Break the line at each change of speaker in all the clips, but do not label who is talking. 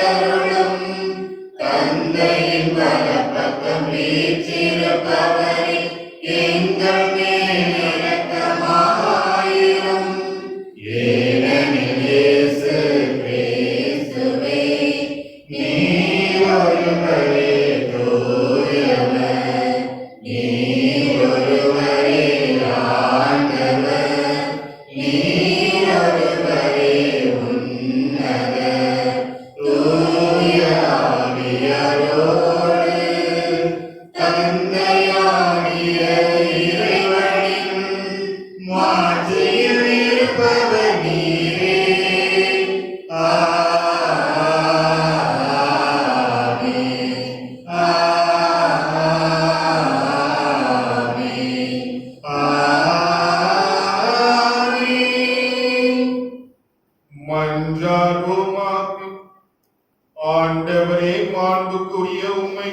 கேட்டருளும். தந்தையின் வலப்பக்கம் வீற்றிருப்பவரே, எங்கள் மேல் இரக்கமாயிரும். ஏனெனில் இயேசு கிறிஸ்துவே, நீர் ஒருவரே தூயவர், நீர் ஒருவரே ஆண்டவர், நீர் ஒருவரே உன்னதர். தூய ஆவியாரோடு தந்தையாகிய இறைவனின் மாட்சியில் இருப்பவர் நீரே. ஆமென். ஆமென். ஆமென்.
மன்றாடுவோமாக. ஆண்டவரே, மாண்புக்குரிய உம்மை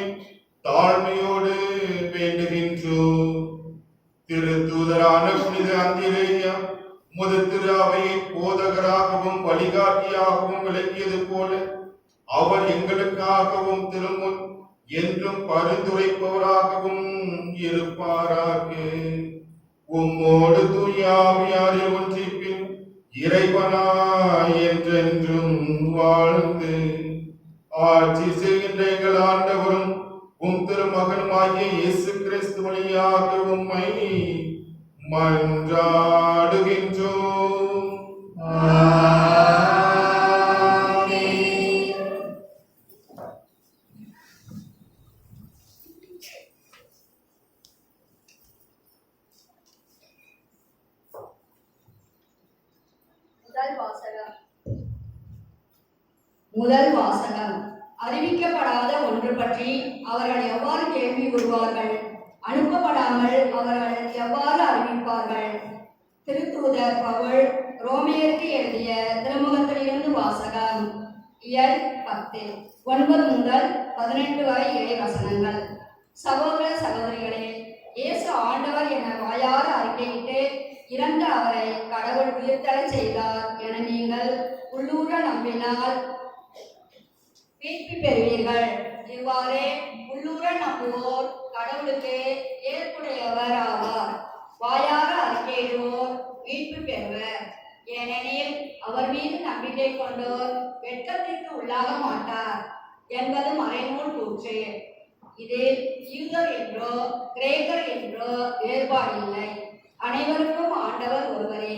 தாழ்மையோடு வேண்டுகின்றோம். திருத்தூதரான புனித அந்திரேயா முது திரு அவையை போதகராகவும் வழிகாட்டியாகவும் விளங்கியது போல அவர் எங்களுக்காகவும் திருமுன் என்றும் பரிந்துரைப்பவராகவும் இருப்பாராக. உம்மோடு தூய ஆவியாரில் ஒன்றிப்பின் இறைவனாய் என்றென்றும் வாழ்ந்து ஆட்சி செய்கின்ற எங்கள் ஆண்டவரும் உம் திருமகனுமாகிய இயேசு கிறிஸ்து வழியாக உம்மை மன்றாடுகின்றோம்.
முதல் வாசகம். அறிவிக்கப்படாத ஒன்று பற்றி அவர்கள் எவ்வாறு கேள்வி கூறுவார்கள்? அனுப்பப்படாமல் அவர்கள் எவ்வாறு அறிவிப்பார்கள்? திருத்தூதர் பவுல் ரோமியருக்கு எழுதிய திருமுகத்திலிருந்து வாசகம். இயல் 10 9 முதல் 18 வரை இறை வசனங்கள். சகோதர சகோதரிகளே, இயேசு ஆண்டவர் என வாயார அறிக்கையிட்டு இறந்த அவரை கடவுள் உயிர்த்தெழச் செய்தார் என நீங்கள் உள்ளூர நம்பினால் மீட்பு பெறுவீர்கள். இவ்வாறே உள்ளூர நம்புவோர் கடவுளுக்கு ஏற்புடையவர் ஆவார். வாயார அறிக்கையிடுவோர் மீட்பு பெறுவர். ஏனெனில் அவர் மீது நம்பிக்கை கொண்டோர் வெட்கத்திற்கு உள்ளாக மாட்டார் என்பது மறைநூல் கூற்று. இதில் யூதர் என்றோ கிரேக்கர் என்றோ வேறுபாடில்லை. அனைவருக்கும் ஆண்டவர் ஒருவரே.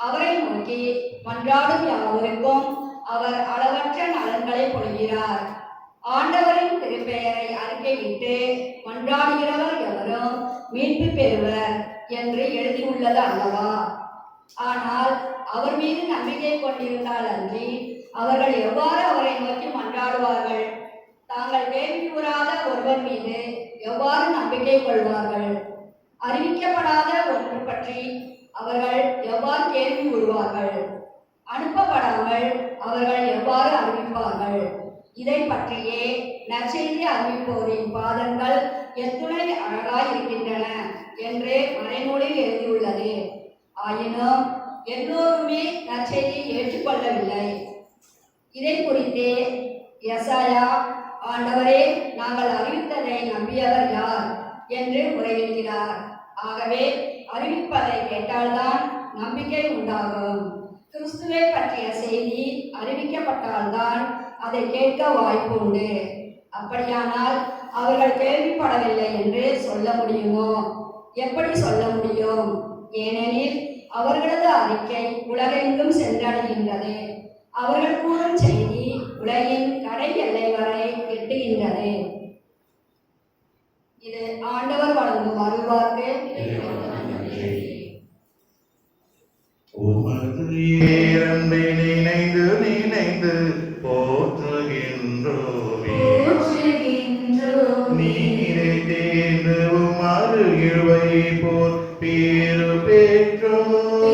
அவரை நோக்கி மன்றாடும் யாவருக்கும் அவர் அளவற்ற நலன்களை பொழிகிறார். ஆண்டவரின் திருப்பெயரை அறிக்கையிட்டு மன்றாடுகிறவர் எவரும் மீட்பு பெறுவர் என்று எழுதியுள்ளது அல்லவா? ஆனால் அவர் மீது நம்பிக்கை கொண்டிருந்தால் அன்றி அவர்கள் எவ்வாறு அவரை நோக்கி மன்றாடுவார்கள்? தாங்கள் கேள்வி கூறாத ஒருவர் மீது எவ்வாறு நம்பிக்கை கொள்வார்கள்? அறிவிக்கப்படாத ஒன்று பற்றி அவர்கள் எவ்வாறு கேள்வி கூறுவார்கள்? அனுப்பப்படாமல் அவர்கள் எவ்வாறு அறிவிப்பார்கள்? இதை பற்றியே நற்செய்தி அறிவிப்போரின் பாதங்கள் எத்துணை அழகாய் இருக்கின்றன என்று மறைநூலில் எழுதியுள்ளது. ஆயினும் எல்லோருமே நற்செய்தியை ஏற்றுக்கொள்ளவில்லை. இதை குறித்தே எசாயா, ஆண்டவரே, நாங்கள் அறிவித்ததை நம்பியவர் யார் என்று முறையிடுகிறார். ஆகவே அறிவிப்பதை கேட்டால்தான் நம்பிக்கை உண்டாகும். கிறிஸ்துவை பற்றிய செய்தி அறிவிக்கப்பட்டால்தான் அதை கேட்க வாய்ப்பு உண்டு. அப்படியானால் அவர்கள் கேள்விப்படவில்லை என்று சொல்ல முடியுமோ? எப்படி சொல்ல முடியும்? ஏனெனில் அவர்களது அறிக்கை உலகெங்கும் சென்றடைகின்றது. அவர்கள் கூறும் செய்தி உலகின் கடை எல்லை வரை எட்டுகின்றது. இது ஆண்டவர் வழங்கும் அருள்வாக்கு.
உமது ஏரம்பை நினைந்து நினைந்து போற்றுகின்றோமே. நீரை தேர்ந்து அருகில் வைப்போர் பேரு பெற்றோர்.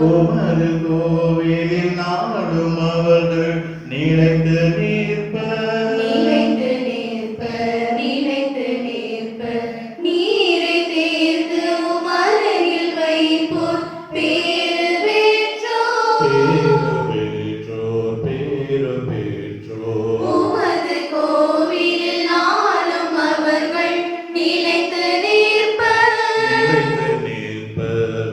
உமது கோவிலில் நாடும் அவர்கள் நினைந்து நிற்பர். பெற்றோர் பேரு பெற்றோர்
உமது கோவிலில் நாளும் அவர்கள் நிலைத்து நிற்பர்.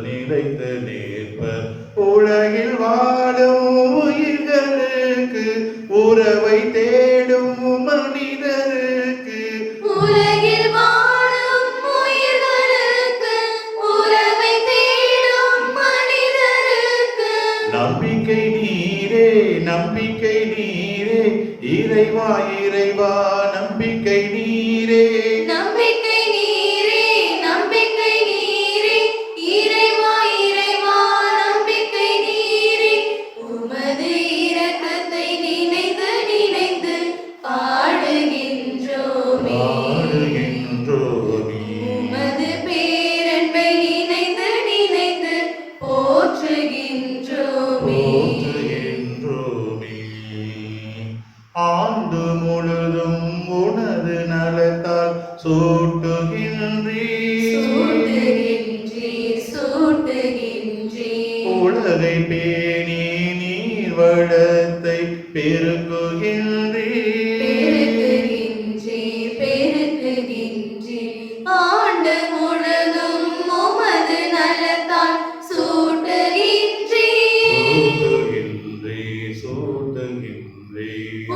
நிலைத்து நிற்பர் உலகில் வாழும் உயிர்களுக்கு உறவை தேடும் மனிதருக்கு
உலகில் வாழும் உயிர்களுக்கு உறவை தேடும் மனிதருக்கு
நம்பிக்கை நீரே இறைவா இறைவா நம்பிக்கை நீரே
நம்பிக்கை நீரே இறைவா நம்பிக்கை நீரே. உமது இரக்கத்தை நினைந்து நினைந்து பாடுகின்றோமே. உமது பேரன்பை நினைந்து நினைந்து போற்றுகின்றோமே.
ஆண்டு முழுதும் உனது நலத்தால்
சூட்டுகின்றீர்.
உலகை பேணி நீர் வளத்தை
பெருக்குகின்றீர். ஆண்டு முழுதும் உமது நலத்தால் சூட்டுகின்றீர்.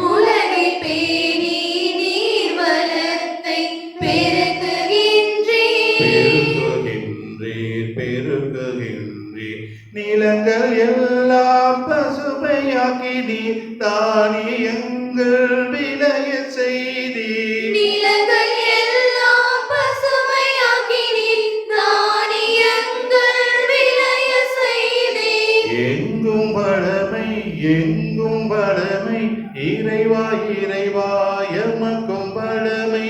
உலகை பேணி நீர் வளத்தை
பெருக்குகின்றீர் நிலங்கள் எல்லாம் பசுமையாக்கி நீர் தானியங்கள் விளைய செய்தீர்
நிலங்கள் எல்லாம் பசுமையாக்கி நீர் தானியங்கள் விளைய செய்தீர்.
எங்கும் வளமை இறைவா எமக்கும் வளமை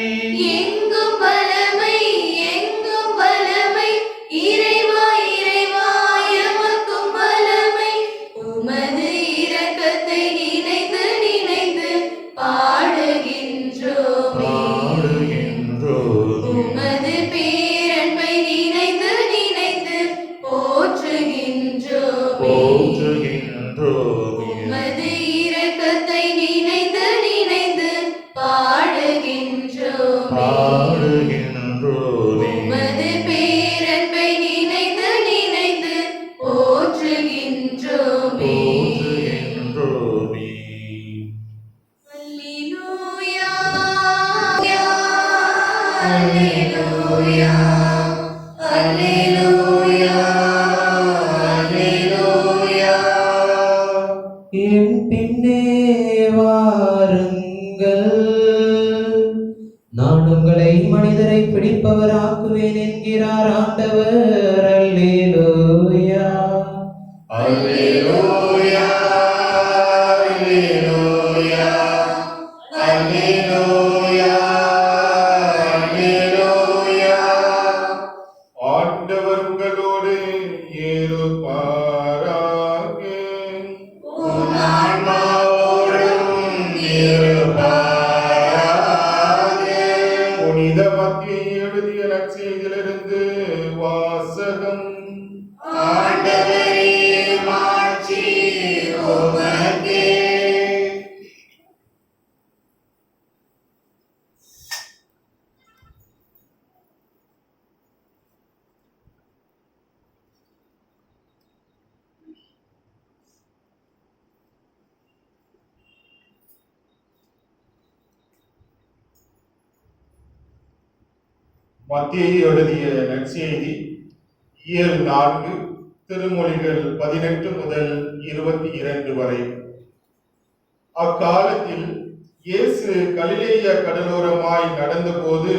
எங்கும் வளமை இறைவா எமக்கும் வளமை. உமது இரக்கத்தை நினைந்து நினைந்து பாடுகின்றோமே. உமது பேரன்பை நினைந்து நினைந்து போற்றுகின்றோமே. உமது இரக்கத்தை நினைந்து நினைந்து பாடுகின்றோமே. உமது பேரன்பை நினைந்து நினைந்து போற்றுகின்றோமே. அல்லேலூயா அல்லேலூயா அல்லேலூயா அல்லேலூயா.
என் பின்னே வாருங்கள், நான் உங்களை மனிதரை பிடிப்பவராக்குவேன் என்கிறார் ஆண்டவர். அல்லேலூயா
அல்லேலூயா அல்லேலூயா அல்லேலூயா அல்லேலூயா. ஆண்டவர் உங்களோடு இருப்பாராக.
உம் ஆன்மாவோடும்
இருப்பாராக. புனித மத்தியை எழுதிய நற்செய்தியிலிருந்து வாசகம்.
ஆண்டவரே மாட்சி உமக்கே.
மத்தேயு எழுதிய நற்செய்தி இயல் 4 திருமொழிகள் 18 முதல் 22 வரை. அக்காலத்தில் இயேசு கலிலேய கடலோரமாய் நடந்தபோது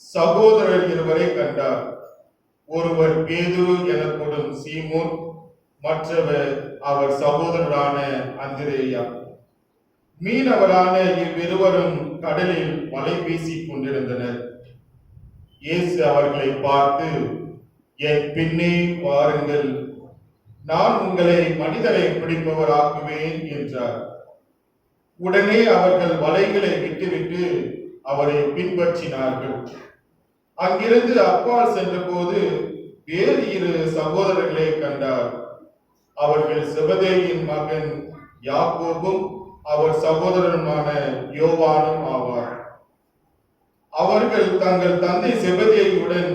சகோதரர் இருவரை கண்டார். ஒருவர் பேதுரு எனப்படும் சீமோன், மற்றவர் அவர் சகோதரரான அந்திரேயா. மீனவரான இவ்விருவரும் கடலில் வலை வீசிக் கொண்டிருந்தனர். இயேசு அவர்களை பார்த்து, என் பின்னே வாருங்கள், நான் உங்களை மனிதரை பிடிப்பவராக்குவேன் என்றார். உடனே அவர்கள் வலைகளை விட்டுவிட்டு அவரை பின்பற்றினார்கள். அங்கிருந்து அப்பால் சென்றபோது வேறு 2 சகோதரர்களை கண்டார். அவர்கள் செபதேயின் மகன் யாக்கோபும் அவர் சகோதரனுமான யோவானும் ஆவார். அவர்கள் தங்கள் தந்தை செபதேயுடன்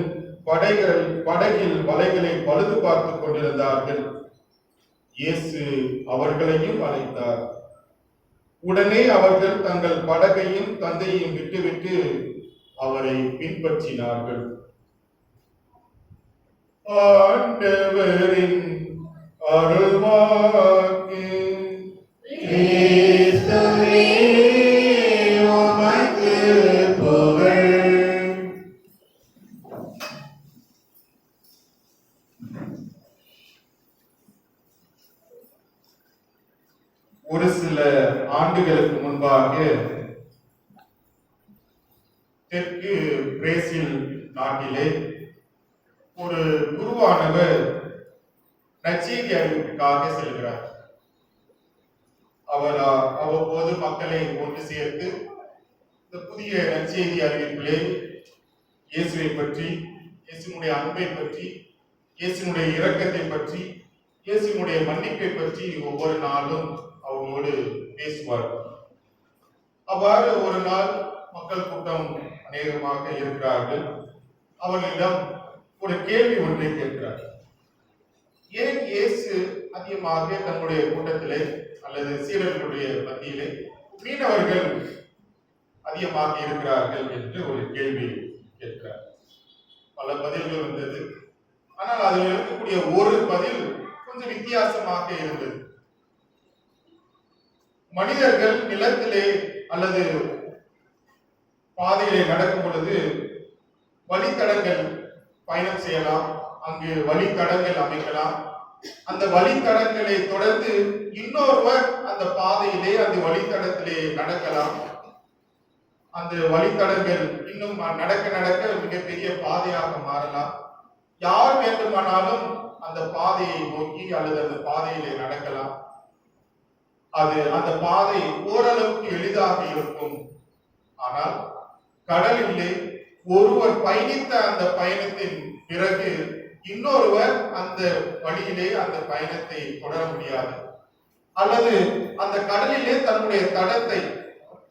படகில் வலைகளை பழுது பார்த்துக் கொண்டிருந்தார்கள். இயேசு அவர்களையும் அழைத்தார். உடனே அவர்கள் தங்கள் படகையும் தந்தையையும் விட்டுவிட்டு அவரை பின்பற்றினார்கள். ஆண்டவரின் அருள்வாக்கு.
கிறிஸ்துவே உமக்கு புகழ்.
ஒரு சில ஆண்டுகளுக்கு முன்பாக தெற்கு பிரேசில் நாட்டிலே ஒரு குருவானவர் நற்செய்தி அறிவிப்புக்காக செல்கிறார். அவர் அவ்வப்போது மக்களை ஒன்று சேர்த்து இந்த புதிய நற்செய்தி அறிவிப்பிலே இயேசுவை பற்றி, இயேசுனுடைய அன்பை பற்றி, இயேசுனுடைய இரக்கத்தை பற்றி, இயேசுனுடைய மன்னிப்பை பற்றி ஒவ்வொரு நாளும் அவர்களோடு பேசுவார். அவ்வாறு ஒரு நாள் மக்கள் கூட்டம் அநேகமாக இருக்கிறார்கள். அவர்களிடம் ஒரு கேள்வி ஒன்றை கேட்கிறார். ஏன் இயேசு அதிகமாக தன்னுடைய கூட்டத்திலே அல்லது சீடர்களுடைய மத்தியிலே மீனவர்கள் அதிகமாக இருக்கிறார்கள் என்று ஒரு கேள்வி கேட்கிறார். பல பதில்கள் வந்தது. ஆனால் அதில் இருக்கக்கூடிய ஒரு பதில் கொஞ்சம் வித்தியாசமாக இருந்தது. மனிதர்கள் நிலத்திலே அல்லது பாதையிலே நடக்கும் பொழுது வழித்தடங்கள் பயணம் செய்யலாம், அங்கு வழித்தடங்கள் அமைக்கலாம். அந்த வழித்தடங்களை தொடர்ந்து இன்னொருவர் அந்த பாதையிலே அந்த வழித்தடத்திலே நடக்கலாம். அந்த வழித்தடங்கள் இன்னும் நடக்க நடக்க மிகப்பெரிய பாதையாக மாறலாம். யார் வேண்டுமானாலும் அந்த பாதையை நோக்கி அல்லது அந்த பாதையிலே நடக்கலாம். அந்த பாதை ஓரளவுக்கு எளிதாக இருக்கும். ஆனால் கடலிலே ஒருவர் பயணித்த அந்த பயணத்தின் பிறகு இன்னொருவர் அந்த வழியிலே அந்த பயணத்தை தொடர முடியாது. அல்லது அந்த கடலிலே தன்னுடைய தடத்தை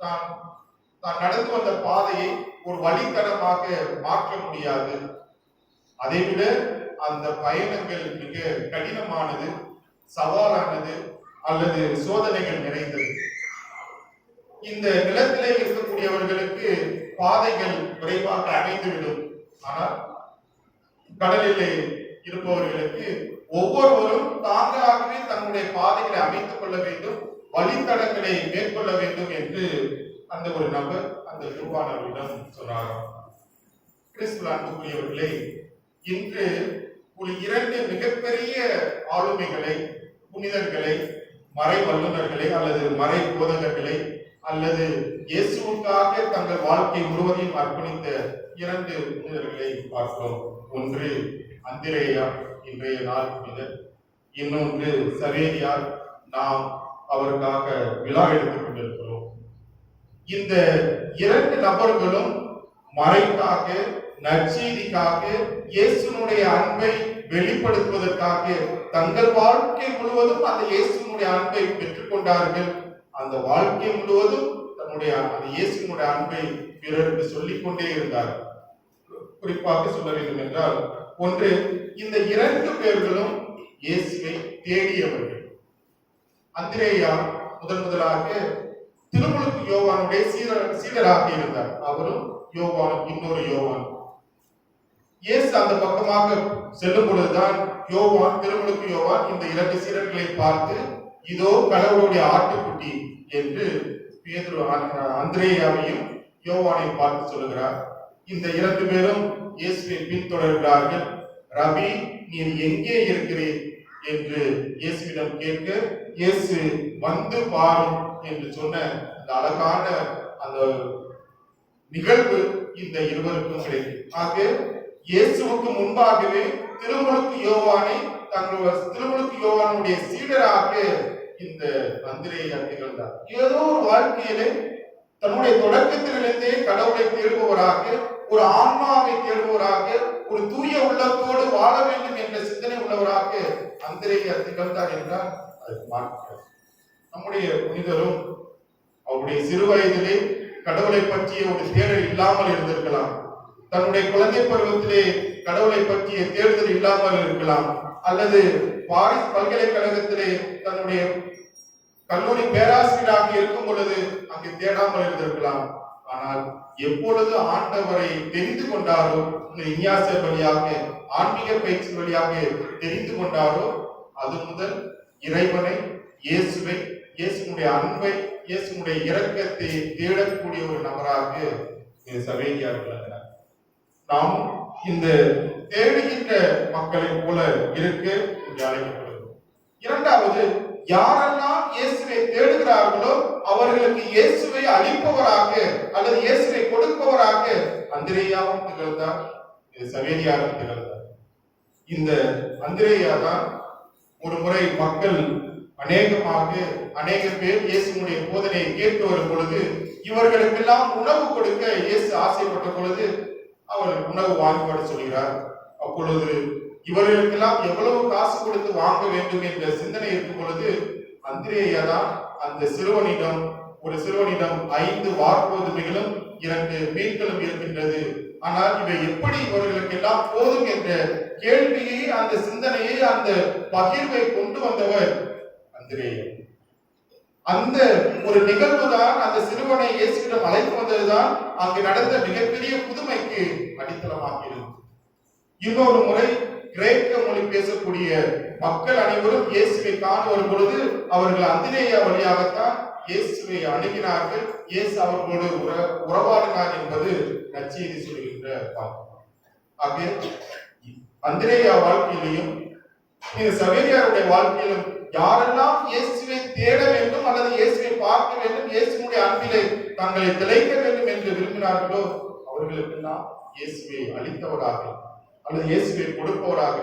தான் நடந்து வந்த பாதையை ஒரு வழித்தடமாக மாற்ற முடியாது. அதைவிட அந்த பயணங்கள் மிக கடினமானது, சவாலானது அல்லது சோதனைகள் நிறைந்தது. இந்த நிலத்திலே இருக்கக்கூடியவர்களுக்கு பாதைகள் விரைவாக அமைந்துவிடும். ஆனால் கடலிலே இருப்பவர்களுக்கு ஒவ்வொருவரும் தாங்களாகவே தன்னுடைய பாதைகளை அமைத்துக் கொள்ள வேண்டும், வழித்தடங்களை மேற்கொள்ள வேண்டும் என்று அந்த ஒரு நபர் அந்த குருவானவரிடம் சொன்னார். கிறிஸ்துவில் அன்புக்குரியவர்களே, இன்று ஒரு 2 மிகப்பெரிய ஆளுமைகளை, புனிதர்களை, மறை வல்லுநர்களை அல்லது மறை போதகர்களை அல்லது இயேசுவுக்காக தங்கள் வாழ்க்கை முழுவதையும் அர்ப்பணித்த 2 புனிதர்களை பார்த்தோம். ஒன்று அந்திரேயா, இன்றைய நாள் புனிதர். இன்னொன்று சவேரியார், நாம் அவருக்காக விழா எடுத்துக் கொண்டிருக்கிறோம். இந்த 2 நபர்களும் மறைக்காக, நற்செய்திக்காக, இயேசுனுடைய அன்பை வெளிப்படுத்துவதற்காக தங்கள் வாழ்க்கை முழுவதும் அந்த இயேசுனுடைய அன்பை பெற்றுக்கொண்டார்கள். அந்த வாழ்க்கை முழுவதும் தன்னுடைய அந்த இயேசுனுடைய அன்பை பிறருக்கு சொல்லிக் கொண்டே இருந்தார். குறிப்பாக சொல்ல வேண்டும் என்றால், ஒன்று, இந்த 2 பேர்களும் இயேசுவை தேடியவர்கள். அந்திரேயா முதலாக திருமுழுக்கு யோவானுடைய சீடராக இருந்தார். அவரும் யோவானும் இன்னொரு யோவான். இயேசு அந்த பக்கமாக செல்லும் பொழுதுதான் திருமுழுக்கு யோவான் இந்த 2 சீடர்களை பார்த்து, இதோ கடவுளுடைய ஆட்டுக்குட்டி என்று பேதுரு அந்திரேயாவையும் யோவானை பார்த்து சொல்லுகிறார். இந்த 2 பேரும் இயேசுவை பின்தொடர்கிறார்கள். ரபி, நீர் எங்கே இருக்கிறீர் என்று இயேசுவிடம் கேட்க, இயேசு வந்து பாரும் என்று சொன்ன அந்த அழகான அந்த நிகழ்வு இந்த இருவருக்கும் கிடைக்கும். ஆக இயேசுவுக்கு முன்பாகவே திருமுழுக்கு யோவானுடைய சீடராக இந்த அந்திரேயா திகழ்ந்தார். ஏதோ ஒரு வாழ்க்கையிலே தன்னுடைய தொடக்கத்திலிருந்தே கடவுளை தேடுபவராக, ஒரு ஆன்மாவை தேடுபவராக, ஒரு தூய உள்ளத்தோடு வாழ வேண்டும் என்ற சிந்தனை உள்ளவராக அந்திரேயா திகழ்ந்தார் என்றால் அதுக்கு மாற்று. நம்முடைய புனிதரும் அவருடைய சிறு வயதிலே கடவுளை பற்றிய ஒரு தேடல் இல்லாமல் இருந்திருக்கலாம். தன்னுடைய குழந்தை பருவத்திலே கடவுளை பற்றிய தேடுதல் இல்லாமல் இருக்கலாம். அல்லது பாரிஸ் பல்கலைக்கழகத்திலே தன்னுடைய கல்லூரி பேராசிரியராக இருக்கும் பொழுது அங்கு தேடாமல் இருந்திருக்கலாம். ஆனால் எப்பொழுது ஆண்டவரை தெரிந்து கொண்டாரோ, இந்த இஞ்ஞாசியார் வழியாக, ஆன்மீக பயிற்சி வழியாக தெரிந்து கொண்டாரோ, அது முதல் இறைவனை, இயேசுவை, இயேசுனுடைய அன்பை, இயேசுனுடைய இரக்கத்தை தேடக்கூடிய ஒரு நபராக சவேரியார் விளங்கினார். நாம் இந்த தேடுகின்ற மக்களை போல இருக்க அழைக்கப்படுகிறோம். இரண்டாவது, யாரெல்லாம் இயேசுவை தேடுகிறார்களோ அவர்களுக்கு இயேசுவை அளிப்பவராக அல்லது இயேசுவை கொடுப்பவராக அந்திரேயாவும் திகழ்ந்தார், சவேரியாரும் திகழ்ந்தார். இந்த அந்திரேயா தான் ஒரு முறை மக்கள் அநேக பேர் இயேசுடைய போதனையை கேட்டு வரும் பொழுது இவர்களுக்கெல்லாம் உணவு கொடுக்க இயேசு ஆசைப்பட்ட பொழுது அவர் உணவு வாங்கி வர சொல்கிறார். அப்பொழுது இவர்களுக்கெல்லாம் எவ்வளவு காசு கொடுத்து வாங்க வேண்டும் என்ற சிந்தனை இருக்கும் பொழுது அந்திரேயா தான் அந்த சிறுவனிடம் 5 வார்கோதுமைகளும் 2 மீன்களும் இருக்கின்றது, ஆனால் இவை எப்படி இவர்களுக்கு எல்லாம் போதும் என்ற கேள்வியை, அந்த சிந்தனையை, அந்த பகிர்வை கொண்டு வந்தவர் அந்திரேயா. அந்த ஒரு நிகழ்வு தான் அந்த சிறுவனை இயேசுவிடம் அழைத்து வந்ததுதான் அங்கு நடந்த மிகப்பெரிய புதுமைக்கு அடித்தளமாக இருந்தது. இன்னொரு முறை கிரேக்க மொழி பேசக்கூடிய மக்கள் அனைவரும் இயேசுவை காண வரும் பொழுது அவர்கள் அந்திரேயா வழியாகத்தான் இயேசுவை அணுகினார்கள். இயேசு அவர்களோடு உறவாடினார் என்பது நற்செய்தி சொல்கின்ற பாகம். அந்திரேயா வாழ்க்கையிலையும் இந்த சவேரியாருடைய வாழ்க்கையிலும் யாரெல்லாம் இயேசுவை தேட வேண்டும் அல்லது இயேசுவை பார்க்க வேண்டும், இயேசுடைய அன்பிலே தங்களை திளைக்க வேண்டும் என்று விரும்பினார்களோ அவர்களுக்கெல்லாம் இயேசுவை அளித்தவராக அல்லது இயேசுவை கொடுப்பவராக.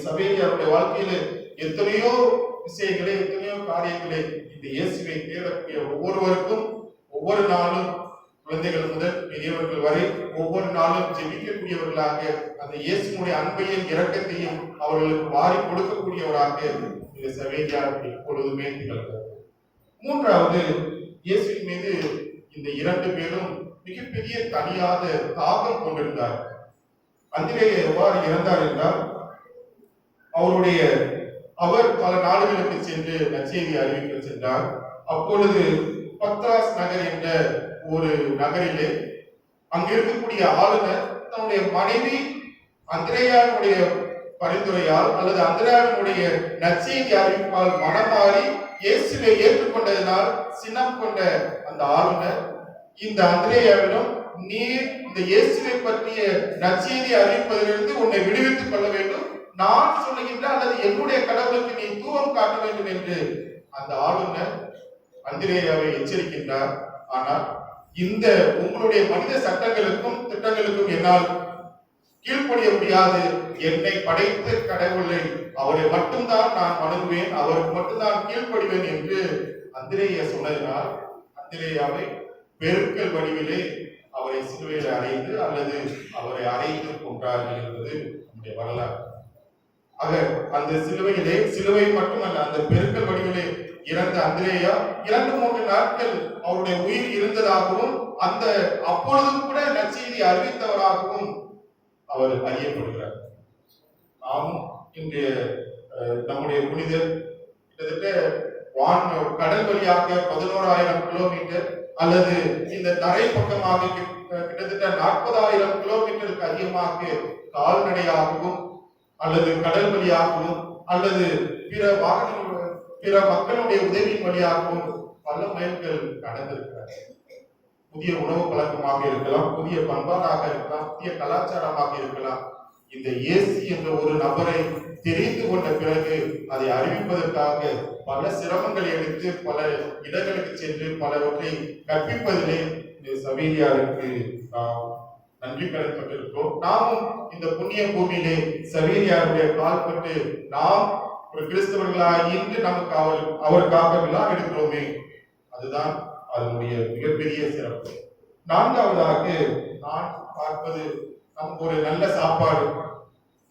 சவேரியாருடைய வாழ்க்கையில எத்தனையோ விஷயங்களே, எத்தனையோ காரியங்களே இந்த இயேசுவை தேடக்கூடிய ஒவ்வொருவருக்கும் ஒவ்வொரு நாளும், குழந்தைகள் முதல் பெரியவர்கள் வரை ஒவ்வொரு நாளும் ஜெபிக்கக்கூடியவர்களாக அந்த இயேசுடைய அன்பையும் இரக்கத்தையும் அவர்களுக்கு வாரி கொடுக்கக்கூடியவராக இந்த சவேரியார் எப்பொழுதுமே திகழ்கிறார். மூன்றாவது, இயேசுவின் மீது இந்த 2 பேரும் மிகப்பெரிய தனியாத தாகம் கொண்டிருந்தார். அந்திரேயா எவ்வாறு இறந்தார் என்றால், அவர் பல நாடுகளுக்கு சென்று நற்செய்தி அறிவிக்க சென்றார். அப்பொழுது பத்ராஸ் நகர் என்ற ஒரு நகரிலே அங்கு இருக்கக்கூடிய ஆளுநர் தன்னுடைய மனைவி அந்திரேயாவுடைய பரிந்துரையால் அல்லது அந்திரேயாவுடைய நற்செய்தி அறிவிப்பால் மனமாறி இயேசுவை ஏற்றுக்கொண்டதனால் சினம் கொண்ட அந்த ஆளுநர் இந்த அந்திரேயாவிடம், நீர் இந்த இயேசுவை பற்றிய நற்செய்தி அறிவிப்பதிலிருந்து உன்னை விடுவித்துக் கொள்ள வேண்டும், நான் சொல்லுகின்ற அல்லது என்னுடைய கடவுளுக்கு நீ தூவம் காட்ட வேண்டும் என்று அந்த ஆளுநர் அந்திரேயாவை எச்சரிக்கின்றார். ஆனால் இந்த உங்களுடைய மனித சட்டங்களுக்கும் திட்டங்களுக்கும் என்னால் கீழ்ப்படிய முடியாது, என்னை படைத்த கடவுளை அவரை மட்டும்தான் நான் வணங்குவேன், அவருக்கு மட்டும்தான் கீழ்ப்படிவேன் என்று அந்திரேயா சொன்னதினால் அந்திரேயாவை பெருக்கல் வடிவிலே அவரை சிலுவையில் அறைந்து அல்லது அவரை அறைந்து கொண்டார்கள் என்பது நம்முடைய வரலாறு. ஆக அந்த சிலுவை மட்டுமல்ல, அந்த பெருக்கல் வடிவிலே இறந்த அந்திரேயா 2-3 நாட்கள் அவருடைய உயிர் இருந்ததாகவும் அந்த அப்பொழுதும் கூட நற்செய்தி அறிவித்தவராகவும் அவர் அறியப்படுகிறார். நாமும் இன்றைய நம்முடைய புனிதர் கிட்டத்தட்ட கடல் வழியாக 11,000 கிலோமீட்டர் அல்லது இந்த தரை பக்கமாக கிட்டத்தட்ட 40,000 கிலோமீட்டருக்கு அதிகமாக கால்நடையாகவும் அல்லது கடல் வழியாகவும் அல்லது பிற மக்களுடைய உதவியின் வழியாகவும் பல மைல்கள் நடந்திருக்கிறார். புதிய உணவு பழக்கமாக இருக்கலாம், புதிய பண்பாடாக இருக்கலாம், புதிய கலாச்சாரமாக இருக்கலாம். இந்த இயேசு என்ற ஒரு நபரை தெரிந்து கொண்ட பிறகு அதை அறிவிப்பதற்காக பல சிரமங்களை எடுத்து பல இடங்களுக்கு சென்று பலவற்றை கற்பிப்பதிலே இந்த சவேரியாருக்கு நாம் நன்றி கடன்பட்டிருக்கிறோம். நாமும் இந்த புண்ணிய பூமியிலே சவேரியாருடைய கால்பட்டு நாம் ஒரு கிறிஸ்தவர்களாக இன்று நமக்கு அவருக்காக விழா எடுக்கிறோமே, அதுதான் அதனுடைய மிகப்பெரிய சிறப்பு. 4வதாக நான் பார்ப்பது நமக்கு ஒரு நல்ல சாப்பாடு,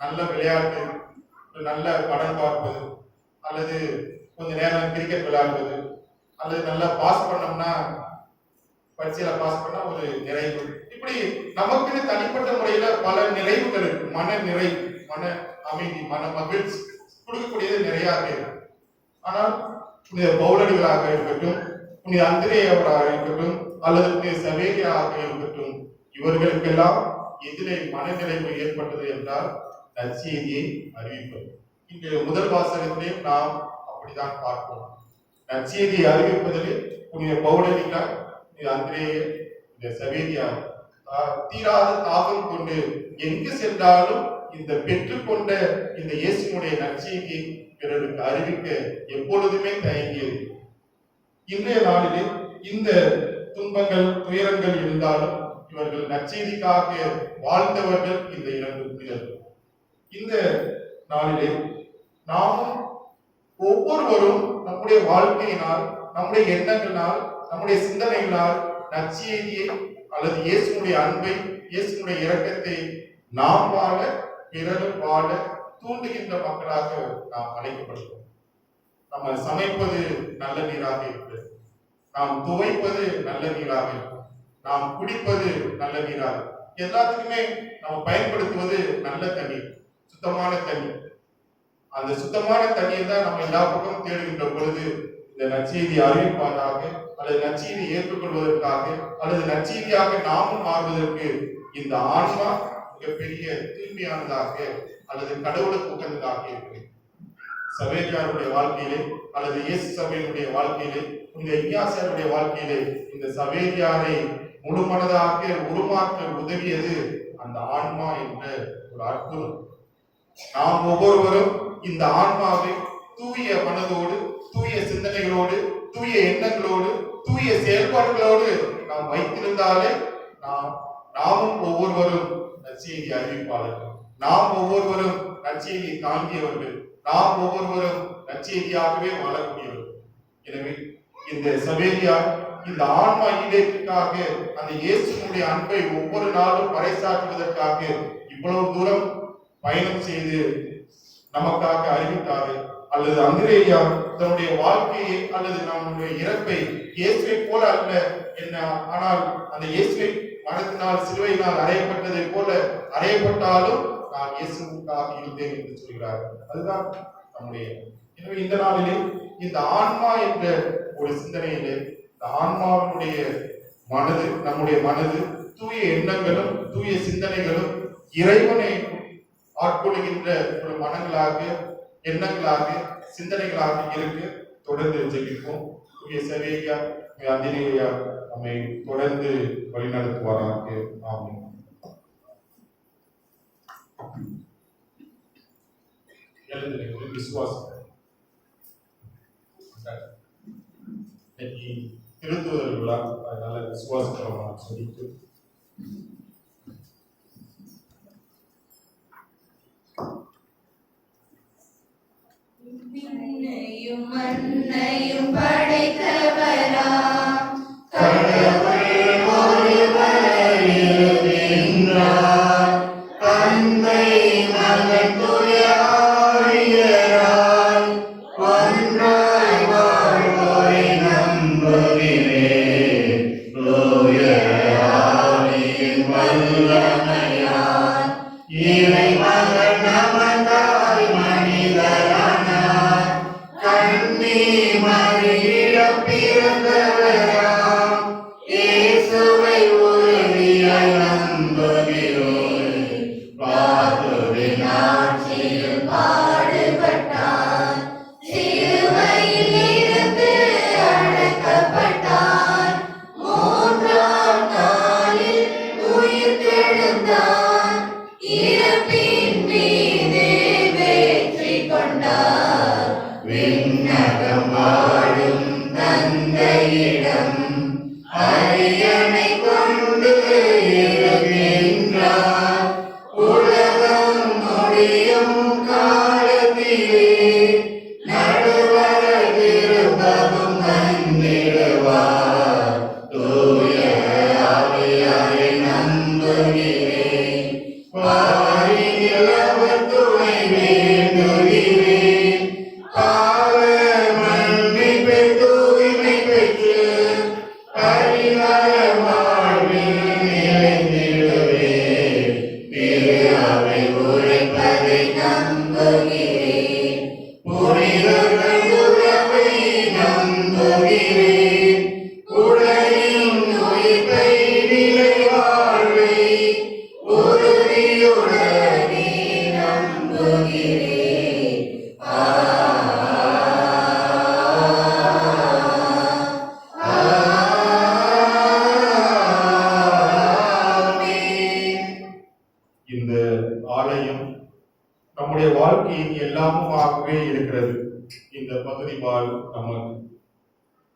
நல்ல விளையாட்டு, ஒரு நல்ல படம் பார்ப்பது, அல்லது கொஞ்ச நேரம் கிரிக்கெட் விளையாடுவது, அல்லது நல்லா பாஸ் பண்ணோம்னா பரீட்சையில பாஸ் பண்ணா ஒரு நிறைவு. இப்படி நமக்குன்னு தனிப்பட்ட முறையில பல நிறைவுகள் இருக்கு. மன நிறைவு, மன அமைதி, மன மகிழ்ச்சி கொடுக்கக்கூடியது நிறைய இருக்கு. ஆனால் புனித பவுலடிகளாக இருக்கட்டும், புனித அந்திரேயவராக இருக்கட்டும், அல்லது புனித சவேரியாக இருக்கட்டும், இவர்களுக்கெல்லாம் எதிலே மனநிறைவு ஏற்பட்டது என்றால் நற்செய்தியை அறிவிப்பது. இன்று முதல் வாசகத்திலே நாம் அப்படிதான் பார்ப்போம். நற்செய்தியை அறிவிப்பதிலே புனித பவுலடிகளார், புனித அந்திரேயர், புனித சவேரியார் தீராத தாகம் கொண்டு எங்கு சென்றாலும் இந்த பெற்றுக்கொண்ட இந்த இயேசுனுடைய நற்செய்தியை பிறருக்கு அறிவிக்க எப்பொழுதுமே தயங்கியது. இன்றைய நாளிலே இந்த துன்பங்கள் துயரங்கள் இருந்தாலும் இவர்கள் நற்செய்திக்காக வாழ்ந்தவர்கள் இந்த 2 புனிதர்கள். இந்த நாளிலே நாமும் ஒவ்வொருவரும் நம்முடைய வாழ்க்கையினால், நம்முடைய எண்ணங்களினால், நம்முடைய சிந்தனைகளால் நற்செய்தியை அல்லது இயேசுனுடைய அன்பை, இயேசுனுடைய இரக்கத்தை நாம் வாழ, பிறரும் வாழ தூண்டுகின்ற மக்களாக நாம் அழைக்கப்படுகிறோம். நம்ம சமைப்பது நல்ல நீராக இருக்கிறது, நாம் துவைப்பது நல்ல நீராக இருக்கும், நாம் குடிப்பது நல்ல நீராக, எல்லாத்துக்குமே நாம் பயன்படுத்துவது நல்ல தண்ணீர், சுத்தமான தண்ணீர். அந்த சுத்தமான தண்ணீர் தான் நம்ம எல்லா பக்கம் தேடுகின்ற பொழுது இந்த நற்செய்தி அறிவிப்பதாக, அல்லது நற்செய்தி ஏற்றுக்கொள்வதற்காக, அல்லது நற்செய்தியாக நாமும் மாறுவதற்கு இந்த ஆன்மா மிகப்பெரிய தூய்மையானதாக அல்லது கடவுளுக்கு உகந்ததாக இருக்கிறது. சவேரியாருடைய வாழ்க்கையிலே அல்லது இயேசு சபையினுடைய வாழ்க்கையிலே, இந்த இஞ்ஞாசியாருடைய வாழ்க்கையிலே இந்த சவேரியாரை முழுமனதாக உருமாற்ற உதவியது அந்த ஆன்மா என்ற ஒரு அற்புதம். நாம் ஒவ்வொருவரும் இந்த ஆன்மாவை தூய மனதோடு, தூய சிந்தனைகளோடு, தூய எண்ணங்களோடு, தூய செயல்பாடுகளோடு நாம் வைத்திருந்தாலே நாமும் ஒவ்வொருவரும் நற்செய்தி அறிவிப்பாளர்கள், நாம் ஒவ்வொருவரும் நற்செய்தியை தாங்கியவர்கள், நாம் ஒவ்வொருவரும் நற்செய்தியாகவே வாழக்கூடியவர்கள். எனவே இந்த சவேரியார் இந்த ஆன்மா ஈடேற்றுக்காக, அந்த இயேசுனுடைய அன்பை ஒவ்வொரு நாளும் பறைசாற்றுவதற்காக இவ்வளவு தூரம் பயணம் செய்து நமக்காக அறிவித்தாரு. அல்லது அந்திரேயா தன்னுடைய வாழ்க்கையை அல்லது நம்முடைய இறப்பை இயேசுவை போல அல்ல என்ன, ஆனால் அந்த இயேசுவை மனத்தினால் சிலுவையினால் அறையப்பட்டதை போல அறையப்பட்டாலும் நான் இயேசுவுக்காக இருந்தேன் என்று சொல்கிறார். அதுதான் நம்முடைய. எனவே இந்த நாளிலே இந்த ஆன்மா என்ற ஒரு சிந்தனையிலே இந்த ஆன்மாவினுடைய மனது, நம்முடைய மனது தூய எண்ணங்களும் தூய சிந்தனைகளும் இறைவனை ஆட்கொள்கின்ற ஒரு மனங்களாக, எண்ணங்களாக, சிந்தனைகளாக இருக்கு. தொடர்ந்து ஜெபிப்போம். தூய சவேரியா, அந்திரேயா நம்மை தொடர்ந்து வழிநடத்துவாராக. ஆமென். எழுந்து விசுவாசம். இன்னைக்கு திருத்துதல் விழா, அதனால விசுவாசம் சொல்லிட்டு
விண்ணையும் மண்ணையும் படைத்தவராம் கடவுள் ஒருவர் இருக்கின்றார். தந்தை மகன் தூய ஆவியாராய் ஒன்றாய் வாழ்வோரை நம்புகிறேன். தூய ஆவியின் வல்லமையால் இறைமகன் நமக்காய் மனிதரானார். கன்னி மரியிடம் பிறந்தவராம் இயேசுவை உறுதியாய் நம்புகிறோம். பாதுவின் ஆட்சியில் பாடுபட்டார், சிலுவையில் இருந்து அடக்கப்பட்டார், 3ஆம் நாளில் உயிர்த்தெழுந்தார், இறப்பின் மீது வெற்றி கொண்டார். விண்ணகம் வாழும் தந்தையே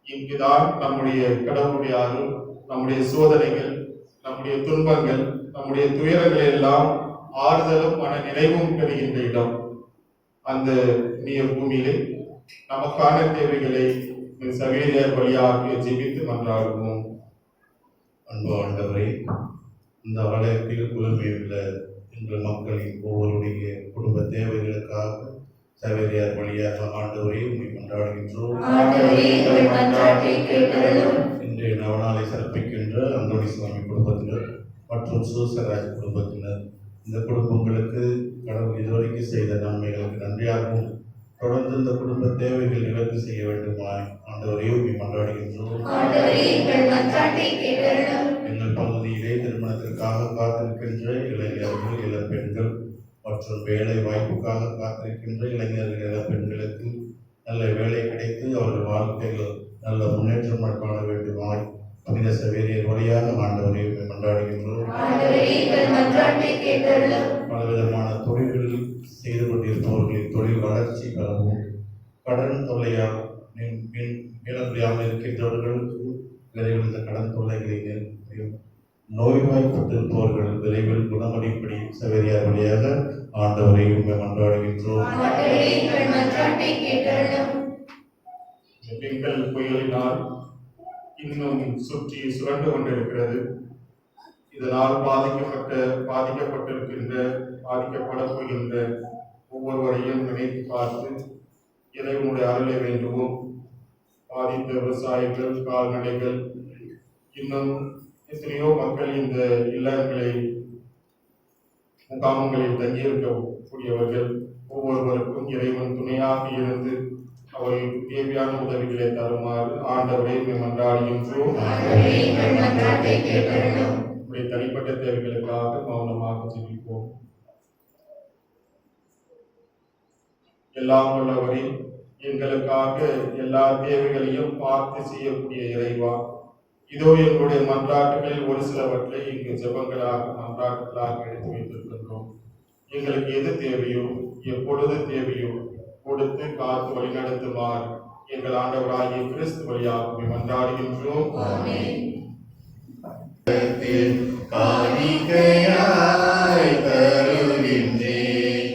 இங்குதான் நம்முடைய கடவுளுடைய அருள், நம்முடைய சோதனைகள், நம்முடைய துன்பங்கள், நம்முடைய துயரங்கள் எல்லாம் ஆறுதலும் மன நிறைவும் பெறுகின்ற இடம். அந்த இனிய பூமியிலே நமக்கான தேவைகளை சவேரியார் வழியாக ஜெபித்து மன்றாடுவோம்.
அன்பு ஆண்டவரே, இந்த ஆலயத்தில் புலம்பெயுள்ள எங்கள் மக்களின் ஒவ்வொருடைய குடும்ப தேவைகளுக்காக சவேரியார் வழியாக ஆண்டவரே உம்மை கொண்டாடுகின்றோம்.
ஆண்டவரே, எங்கள் மன்றாட்டை கேட்டருளும்.
இன்றைய நவநாளை சிறப்பிக்கின்ற அந்தோணி சுவாமி குடும்பத்தினர் மற்றும் சூசராஜ் குடும்பத்தினர், இந்த குடும்பங்களுக்கு கடவுள் இதுவரைக்கும் செய்த நன்மைகளுக்கு நன்றியாகவும் தொடர்ந்து இந்த குடும்ப தேவைகள் நிவர்த்தி செய்ய வேண்டுமாய் ஆண்டவரே உம்மை கொண்டாடுகின்றோம்.
ஆண்டவரே, எங்கள் மன்றாட்டை கேட்டருளும்.
எங்கள் பகுதியிலே திருமணத்திற்காக காத்திருக்கின்ற இளைஞர்கள், இளம் பெண்கள் மற்றும் வேலை வாய்ப்புக்காக காத்திருக்கின்ற இளைஞர்கள், இளம் பெண்களுக்கு நல்ல வேலை கிடைத்து அவர்கள் வாழ்க்கையில் நல்ல முன்னேற்றம் காண வேண்டுமாய் புனித சவேரியார் வழியாக ஆண்டவரை கொண்டாடுகின்றோம்.
ஆண்டவரே, எங்கள் மன்றாட்டை கேட்டருளும்.
பலவிதமான தொழில்களில் செய்து கொண்டிருப்பவர்களின் தொழில் வளர்ச்சி பெறவும், கடன் தொல்லையால் மீள முடியாமல் இருக்கின்றவர்களுக்கு விரைவில் இந்த கடன் தொல்லைகளை நிறுத்தியும், நோய்வாய்ப்பட்டிருப்பவர்கள் விரைவில் குணமடைப்படி சவேரியார் வழியாக ஆண்டவரை கொண்டாடுகின்றோம்.
ஆண்டவரே, எங்கள் மன்றாட்டை கேட்டருளும்.
பெண்கள் புயலினால் இன்னும் சுற்றி சுரண்டு கொண்டிருக்கிறது. இதனால் பாதிக்கப்பட்டிருக்கின்ற, பாதிக்கப்பட போகின்ற ஒவ்வொருவரையும் நினைத்து பார்த்து இறைவனுடைய அருளை வேண்டுவோம். பாதித்த விவசாயிகள், கால்நடைகள், இன்னும் எத்தனையோ மக்கள் இந்த இல்லங்களை முகாம்களில் தங்கியிருக்கக்கூடியவர்கள் ஒவ்வொருவருக்கும் இறைவன் துணையாக இருந்து அவர்களுக்கு தேவையான உதவிகளை தருமாறு ஆண்டவரை மன்றாடுகின்றோம். உடைய தனிப்பட்ட தேவைகளுக்காக மௌனமாக ஜெபிப்போம். எல்லாம் உள்ளவரை, எங்களுக்காக எல்லா தேவைகளையும் பார்த்து செய்யக்கூடிய இறைவா, இதோ எங்களுடைய மன்றாட்டுகளில் ஒரு சிலவற்றை இங்கு ஜெபங்களாக மன்றாட்டுகளாக எடுத்து வைத்திருக்கின்றோம். எங்களுக்கு எது தேவையோ, எப்பொழுது தேவையோ கொடுத்து காத்து வழிநடத்துமாறு எங்கள் ஆண்டவராகிய கிறிஸ்து வழியாக மன்றாடுகின்றோம்.
காணிக்கையாய் தருகின்றேன்,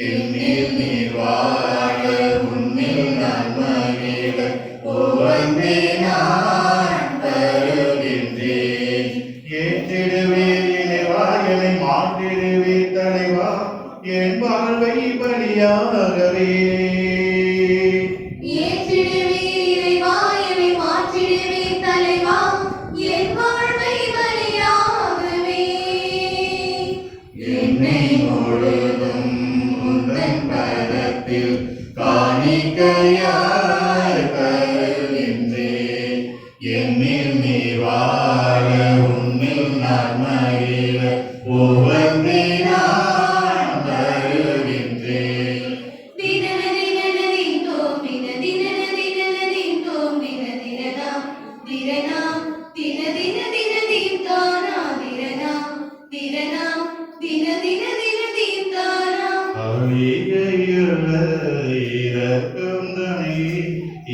என்னில் நீர் வாழ உன்னில் நன்மையில உவந்தே நான் தருகின்றேன். ஏற்றிடுவீர் இறைவா, என்னை மாற்றிடுவீர் தலைவா, என் வாழ்வை பலியாகவே. காணிக்கையாய் தருகின்றேன், என்னில் நீர் வாழ உன்னில் நன்மையில உவந்தே நான் தருகின்றேன். அழிகையுள்ள இரக்கம் தனை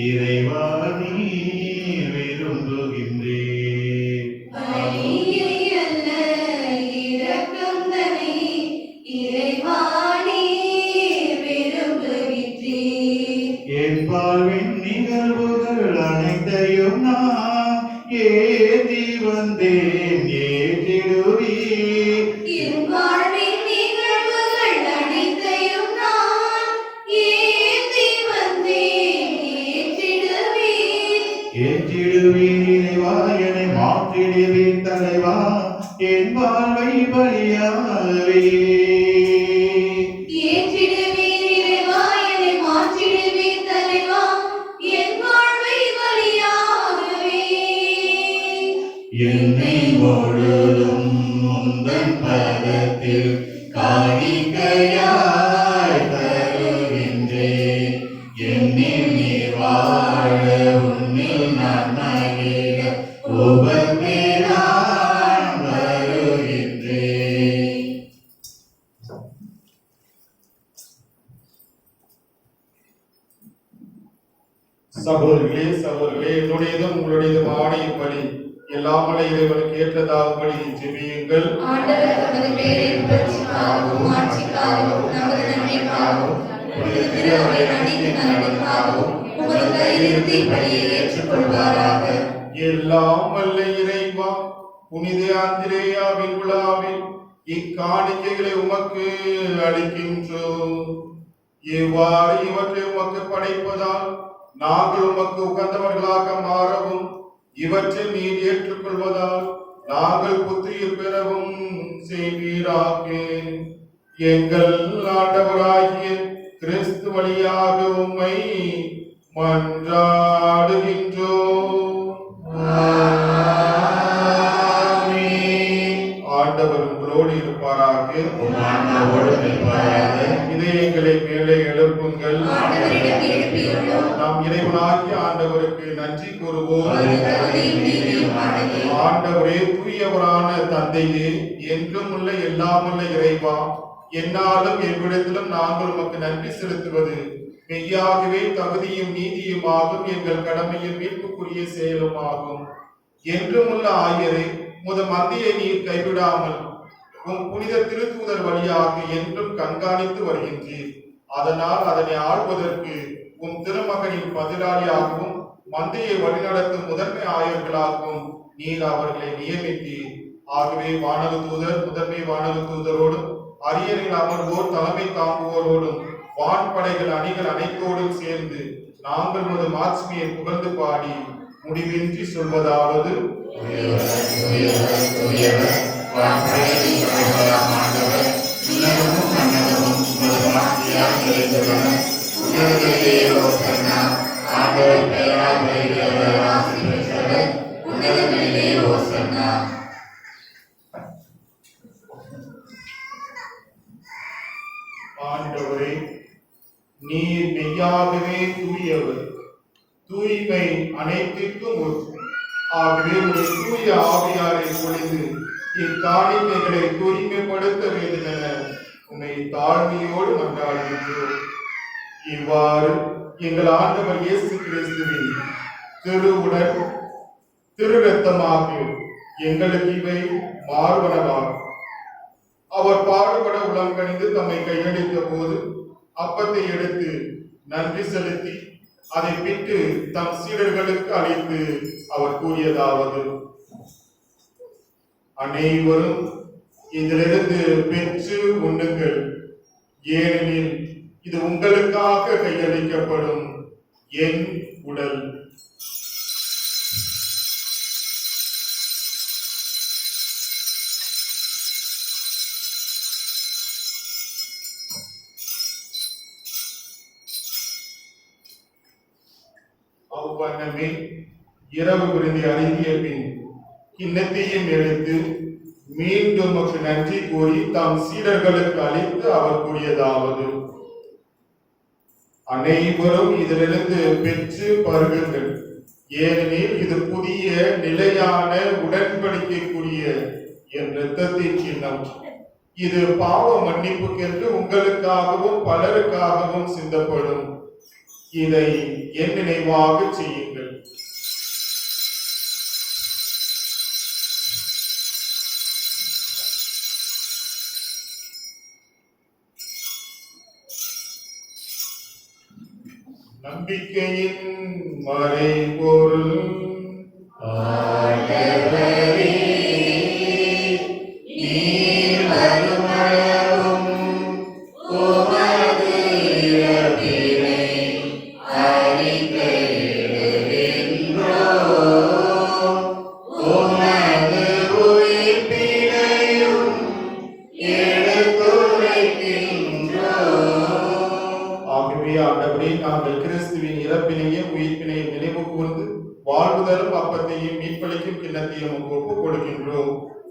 இறைவா நீர் விரும்புகின்றேன். என் வாழ்வின் நிகழ்வுகள் அனைத்தையும் நான் ஏற்றி வந்தேன், ஏற்றிடுவீர். ஏற்றிடுவீர் இறைவா, என்னை மாற்றிடுவீர் தலைவா, என் வாழ்வை பலியாகவே. என்னை முழுதும் உந்தன் பதத்தில் காணிக்கையாய் தருகின்றேன், என்னில் நீர் வாழ உன்னில் நன்மையில உவந்தே நான் வருகின்றேன்.
சகோதரிகளே, சகோதரர்களே, என்னுடையதும் உங்களுடையதும் ஆணைய பலி எல்லாமல்ல இறைவனுக்கு ஏற்றதாகும்படி ஜெபியுங்கள்.
ஆண்டவர் தமது பேரின் புகழ்ச்சிக்காகவும் ஆட்சிக்காகவும் நமது நன்மைக்காகவும் உமது திருவருளை அனைத்து நலனுக்காகவும் உமது கையிலிருந்து பலியை ஏற்றுக்கொள்வாராக.
எல்லாம் வல்ல இறைவா, புனித அந்திரேயாவின் விழாவில் இக்காணிக்கைகளை உமக்கு அளிக்கின்றோம். இவ்வாறு இவற்றை உமக்கு படைப்பதால் நாங்கள் உமக்கு உகந்தவர்களாக மாறவும் இவற்றை நீர் ஏற்றுக்கொள்வதால் நாங்கள் புத்துயிர் பெறவும் செய்வீராக. எங்கள் ஆண்டவராகிய கிறிஸ்து வழியாக உம்மை மன்றாடுகின்றோம். ஆண்டவர் உங்களோடு இருப்பாராக. இதயங்களை மேலே எழுப்புங்கள்.
ஆண்டவரிடம் எழுப்பியுள்ளோம்.
நாம் இறைவனாகிய ஆண்டவருக்கு நன்றி கூறுவோம்.
அது தகுதியும் நீதியுமானது.
ஆண்டவரே, தூயவரான தந்தையே, என்றும் உள்ள எல்லாமுள்ள இறைவா, என்னாலும் எவ்விடத்திலும் நாங்கள் உமக்கு நன்றி செலுத்துவது மெய்யாகவே தகுதியும் நீதியுமாகும், எங்கள் கடமையும் மீட்புக்குரிய செயலுமாகும். என்றும் உள்ள ஆயரே, முத மத்தியை நீர் கைவிடாமல் உம் புனித திருத்தூதர் வழியாக என்றும் கண்காணித்து வருகின்றீர். அதனால் அதனை ஆள்வதற்கு உம் திருமகனின் பதிலாளியாகவும் மந்தையை வழிநடத்தும் முதன்மை ஆயர்களாகவும் நீர் அவர்களை நியமித்தீர். ஆகவே வானக தூதர், முதன்மை வானக தூதரோடும் அரியணையில் அமர்வோர், தலைமை தாங்குவோரோடும் வான்படைகள் அணிகள் அனைத்தோடும் சேர்ந்து நாங்கள் முத மாட்சிமையை புகழ்ந்து பாடி முடிவின்றி சொல்வதாவது: ஆண்டவரே, நீர் மெய்யாகவே தூயவர், தூய்மை அனைத்திற்கும் ஒன்று. ஆகவே ஒரு தூய ஆவியாரை பொழிந்து இக்காணிக்கைகளை தூய்மைப்படுத்த வேண்டும் என உன்னை தாழ்மையோடு மன்றாடுகின்றோம். இவ்வாறு எங்கள் ஆண்டவர் இயேசு கிறிஸ்துவின் திருவுடல் திரு ரத்தமாக எங்களுக்கு இவை மாறுவனவாகும். அவர் பாடுபட உளம் கணிந்து தம்மை கையளித்த போது அப்பத்தை எடுத்து நன்றி செலுத்தி அதை பிட்டு தம் சீடர்களுக்கு அளித்து அவர் கூறியதாவது: அனைவரும் இதிலிருந்து பெற்று உண்ணுங்கள், ஏனெனில் இது உங்களுக்காக கையளிக்கப்படும் என் உடல். அவ்வண்ணமே இரவு விருந்தை அருந்திய பின் கிண்ணத்தையும் எடுத்து மீண்டும் உமக்கு நன்றி கூறி தாம் சீடர்களுக்கு அளித்து அவர் கூறியதாவது: அனைவரும் இதிலிருந்து பெற்று பருகுங்கள், ஏனெனில் இது புதிய நிலையான உடன்படிக்கைக்குரிய என் இரத்தத்தின் சின்னம். இது பாவ மன்னிப்புக்கென்று உங்களுக்காகவும் பலருக்காகவும் சிந்தப்படும். இதை என் நினைவாக செய்யுங்கள். நம்பிக்கையின் மறைபொருள் நாங்கள் கிறிஸ்துவின் இறப்பினையும் உயிர்ப்பினையும் நினைவு கூர்ந்து வாழ்வுதலும் அப்பத்தையும் மீட்பளிக்கும் கிண்ணத்தையும் ஒப்புக் கொடுக்கின்றோம்.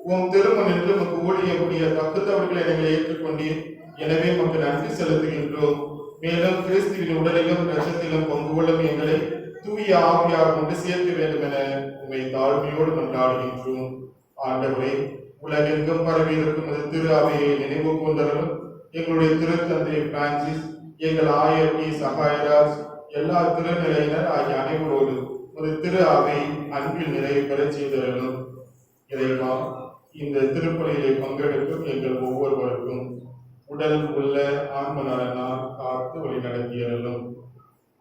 உம் திருமணம் என்று உமக்கு ஊழியக்கூடிய தகுந்தவர்களை எங்களை ஏற்றுக்கொண்டீர். எனவே உமக்கு நன்றி செலுத்துகின்றோம். மேலும் கிறிஸ்துவின் உடலிலும் இரத்தத்திலும் பங்கு கொள்ளும் எங்களை தூய ஆவியார் கொண்டு சேர்க்க வேண்டும் என உண்மை தாழ்மையோடு கொண்டாடுகின்றோம். ஆண்டவரே, உலகெங்கும் பரவி இருக்கும் திரு அவையை நினைவு கூர்ந்தலும் எங்களுடைய திருத்தந்தை பிரான்சிஸ், எங்கள் ஆயர் டி சகாயராஜ், எல்லா திருநிலையினர் ஆகிய அனைவரோடு ஒரு திரு அவை அன்பில் நிறைவு பெறச் செய்தரலும். இறைவா, இந்த திருப்பலியிலே பங்கெடுக்கும் எங்கள் ஒவ்வொருவருக்கும் உடல் உள்ள ஆன்ம நலனால் காத்து வழி நடத்தியறலும்.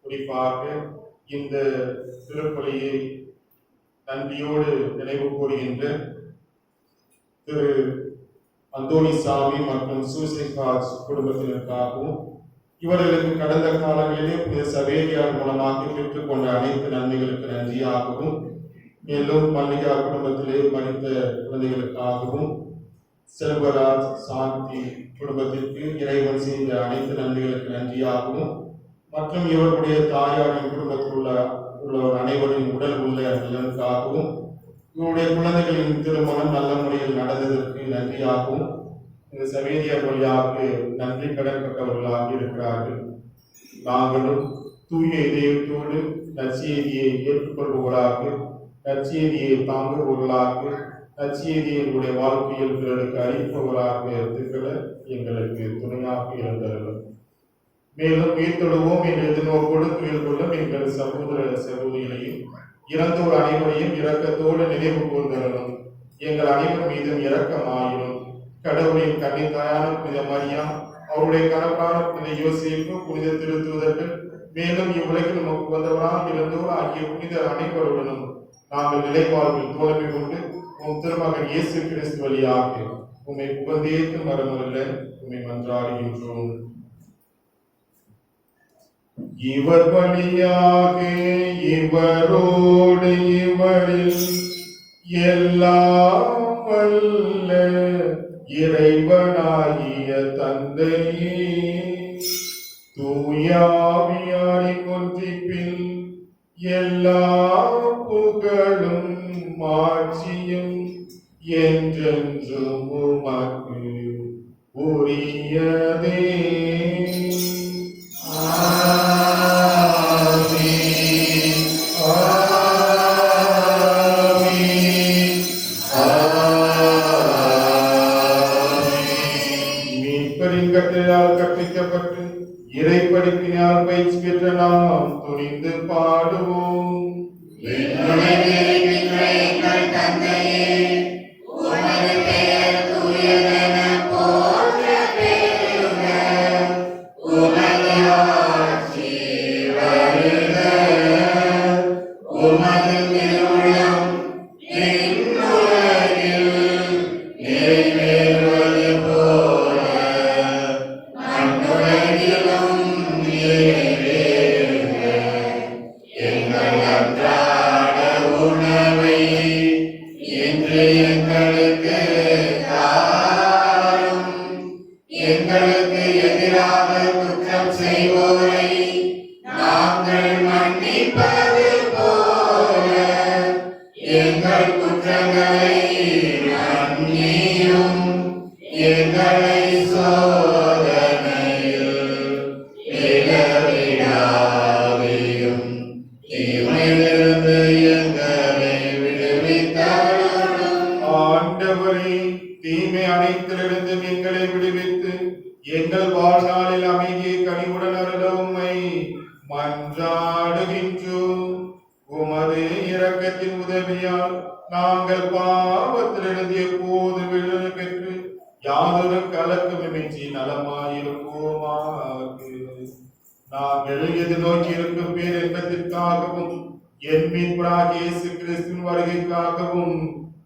குறிப்பாக இந்த திருப்பலியை நன்றியோடு நினைவு கூறுகின்ற திரு அந்தோணிசாமி மற்றும் சூசைகாஜ் குடும்பத்தினருக்காகவும் இவர்களுக்கு கடந்த காலங்களிலே புனித சவேரியார் மூலமாக பெற்றுக்கொண்ட அனைத்து நன்மைகளுக்கு நன்றியாகவும், மேலும் மல்லிகா குடும்பத்திலே மடித்த குழந்தைகளுக்காகவும், செல்வராஜ் சாந்தி குடும்பத்திற்கு இறைவன் செய்த அனைத்து நன்மைகளுக்கு நன்றியாகவும், மற்றும் இவருடைய தாயாரின் குடும்பத்தில் உள்ளவர் அனைவரின் உடல் உள்ள நலனுக்காகவும், இவருடைய குழந்தைகளின் திருமணம் நல்ல முறையில் நடந்ததற்கு நன்றியாகவும் இந்த சவேரியார் வழியாக நன்றி கடன்பட்டவர்களாக இருக்கிறார்கள். நாங்களும் தூய இதயத்தோடு நற்செய்தியை ஏற்றுக்கொள்பவர்களாக, நற்செய்தியை தாங்குபவர்களாக, நற்செய்தியினுடைய வாழ்க்கையில் பிறருக்கு அறிவிப்பவராக திகழ எங்களுக்கு துணையாக இருந்தவர்கள். மேலும் உயிர்த்தொழுவோம் என்ற எதிர்நோக்கோடு துயில் கொள்ளும் எங்கள் சகோதர சகோதரிகளையும் இறந்தோர் அனைவரையும் இரக்கத்தோடு நினைவு கூர்ந்தரலும். எங்கள் அனைவர் மீதும் இரக்கமாயிரும். கடவுளின் கன்னித்தாயான புனித மரியா, அவருடைய கணவரான புனித யோசேப்பு, புனித திருத்தூதர்கள், மேலும் இவ்வுலகில் நமக்கு வந்தவராக இருந்தோர் ஆகிய புனித அனைவருடனும் நாங்கள் நிலைவாழ்வில் தோழமை கொண்டு உம் திருமகன் இயேசு கிறிஸ்து வழியாக உம்மை புகழ்ந்தேற்று மரமல்ல உம்மை மன்றாடுகின்றோம். இவர் வழியாக இவரோடு இவரில் எல்லாம் வல்ல இறைவனாகிய தந்தையே, தூயாவியாரின் ஒன்றிப்பில் எல்லா புகழும் மாட்சியும் என்றென்றும் உமக்கு உரியதே. கற்பிக்கப்பட்டு இறை படிப்பினால் பயிற்சி பெற்ற நாம் துணிந்து பாடுவோம். தீமை அனைத்திலிருந்து எங்களை விடுவித்து எங்கள் வாழ்நாளில் அமைதியை கனிவுடன் அருள உம்மை மன்றாடுகின்றோம். உமது இரக்கத்தின் உதவியால் நாங்கள் பாவத்திலிருந்து எப்போது விடுதலை பெற்று யாதொரு கலக்கமின்றி நலமாயிருப்போமாக. நாங்கள் எதிர்நோக்கி இருக்கும் பேரின்பத்திற்காகவும் என் மீட்பராகிய இயேசு கிறிஸ்துவின் வருகைக்காகவும்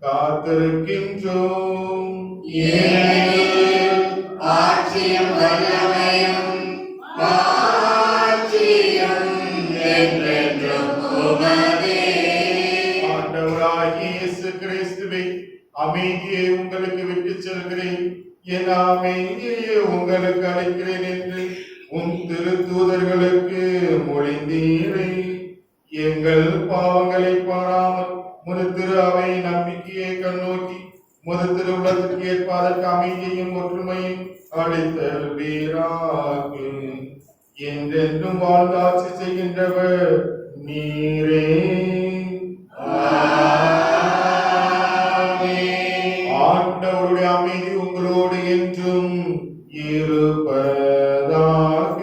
காத்திருக்கின்றோம்.
ஆட்சியும் வல்லமையும் மாட்சியும் என்றென்றும் உமதே.
ஆண்டவராகிய இயேசு கிறிஸ்துவே, அமைதியை உங்களுக்கு விட்டுச் செல்கிறேன், என் அமைதியை உங்களுக்கு அளிக்கிறேன் என்று உன் திருத்தூதர்களுக்கு மொழிந்தீரே. எங்கள் பாவங்களை பாராமல் முது திரு அவை நம்பிக்கையை கண்ணோக்கி முது திரு உள்ளத்திற்கு ஏற்பதற்கு அமைதியையும் ஒற்றுமையும் அளித்தல்வீராக. என்றென்றும் வாழ்ந்தாட்சி செய்கின்றவர் நீரே. ஆண்டவருடைய அமைதி உங்களோடு என்றும் இருப்பதாக.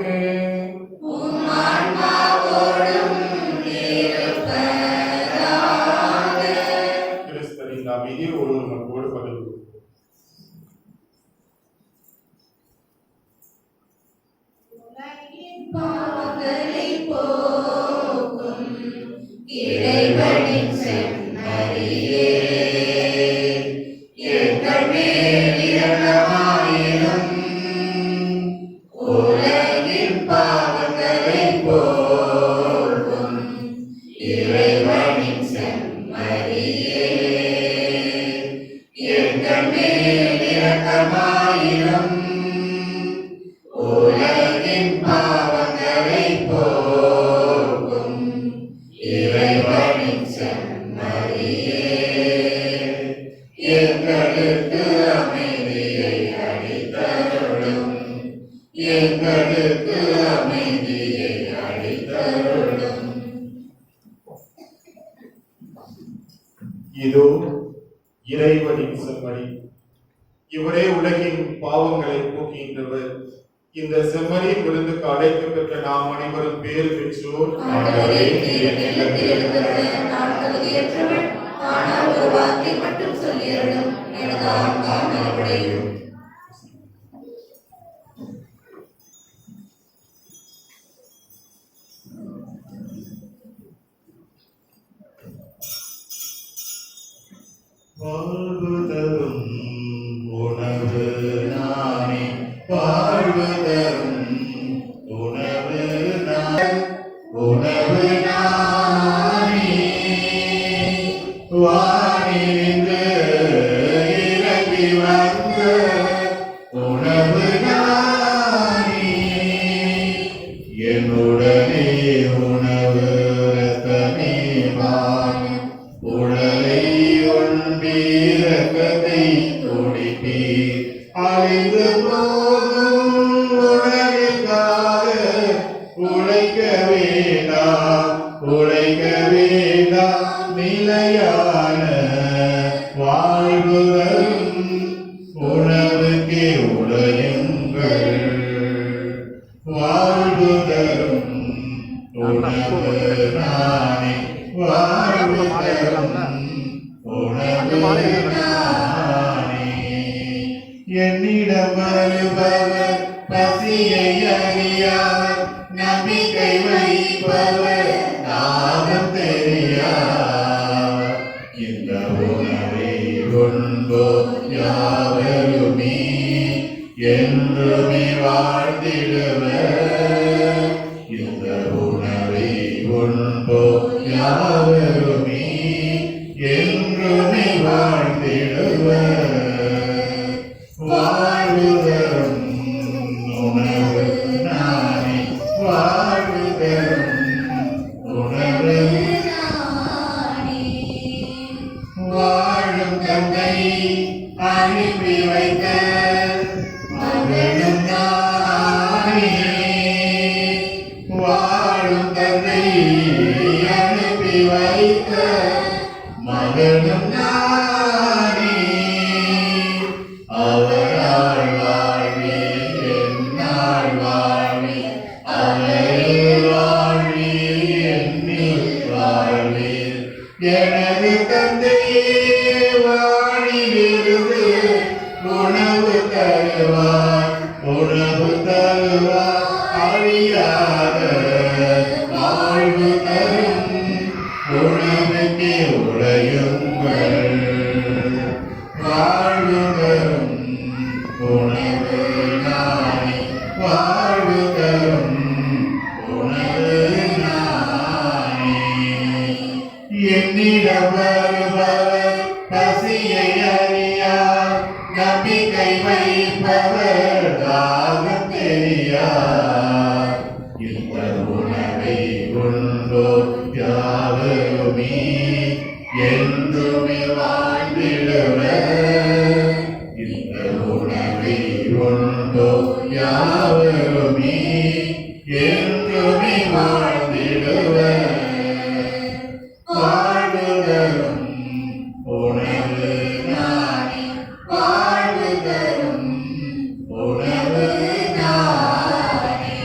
உம் ஆன்மாவோடும் இருப்பதாக. இறைவனின் செம்மறியே, எங்கள் மேல் இரக்கமாயிரும். உலகின் பாவங்களை போக்கும் இறைவனின் செம்மறியே, எங்கள் மேல் இரக்கமாயிரும். உலகின் பாவங்களை போக்கும் இறைவனின் செம்மறியே, எங்களுக்கு அமைதியை அளித்தருளும். எங்களுக்கு அமைதியை அளித்தருளும்.
இதோ இறைவனின் செம்மறி, இவரே உலகின் பாவங்களை போக்குகின்றவர். இந்த செம்மறி விருந்துக்கு அழைக்கப்பெற்ற நாம் அனைவரும் பேறு பெற்றோர்.
ஆண்டவரே, நீர் என் இல்லத்தில் எழுந்தருள நான் தகுதியற்றவள். ஆனால் ஒரு வார்த்தை மட்டும் சொல்லியருளும், எனது ஆன்மா நலமடையும்.
வாழ்வு தரும் உணவு நானே, வாழ்வு தரும் உணவு நான், உணவு நானே. வானிலிருந்து இறங்கி வந்த உணவு நானே, என்னுடனே உணவு ரத்தமே வான், உடலை உண்பீரக்கத்தை துடிப்பீர். அழிந்து போகும் உணவிற்காக உழைக்க வேண்டாம், உழைக்க வேண்டாம். நிலையான வாழ்வு தரும் உணவுக்கே உழையுங்கள். வாழ்வு தரும் உணவு நானே, வாழ்வு தரும் உணவு நானே. என்னிடம் வருபவர் பசியை அறியார், நம்பிக்கை வைப்பவர் தாகம் தெரியார். இந்த உணவை உண்போர் யாவருமே என்றுமே வாழ்ந்திடுவர். இந்த உணவை உண்போர் யாவருமே என்றுமே வாழ்ந்திடுவர். வாழ்வு தரும் உணவு நானே, வாழ்வு தரும் உணவு நானே. வாழும் தந்தை அனுப்பி வைத்த மகனும் நானே, வாழும் தந்தை அனுப்பி வைத்த மகனும் நானே. அவரால் வாழ்வீர், என்னால் வாழ்வீர். அவரில் வாழ்வீர், என்னில் வாழ்வீர். எனது தந்தையே வானிலிருந்து உணவு தருவார், உணவு தருவார். அழியாத வாழ்வு தரும் உணவுக்கே உழையுங்கள். வாழ்வு தரும் உணவு நானே, வாழ்வு தரும் உணவு நானே. என்னிடம் வருபவர் பசியை அறியார், நம்பிக்கை வைப்பவர் தாகம் தெரியார். இந்த உணவை உண்போர் யாவருமே என்றுமே வாழ்ந்திடுவர். இந்த உணவை உண்போர் யாவருமே என்றுமே வாழ்ந்திடுவர். வாழ்வு தரும் உணவு நானே, வாழ்வு தரும் உணவு நானே.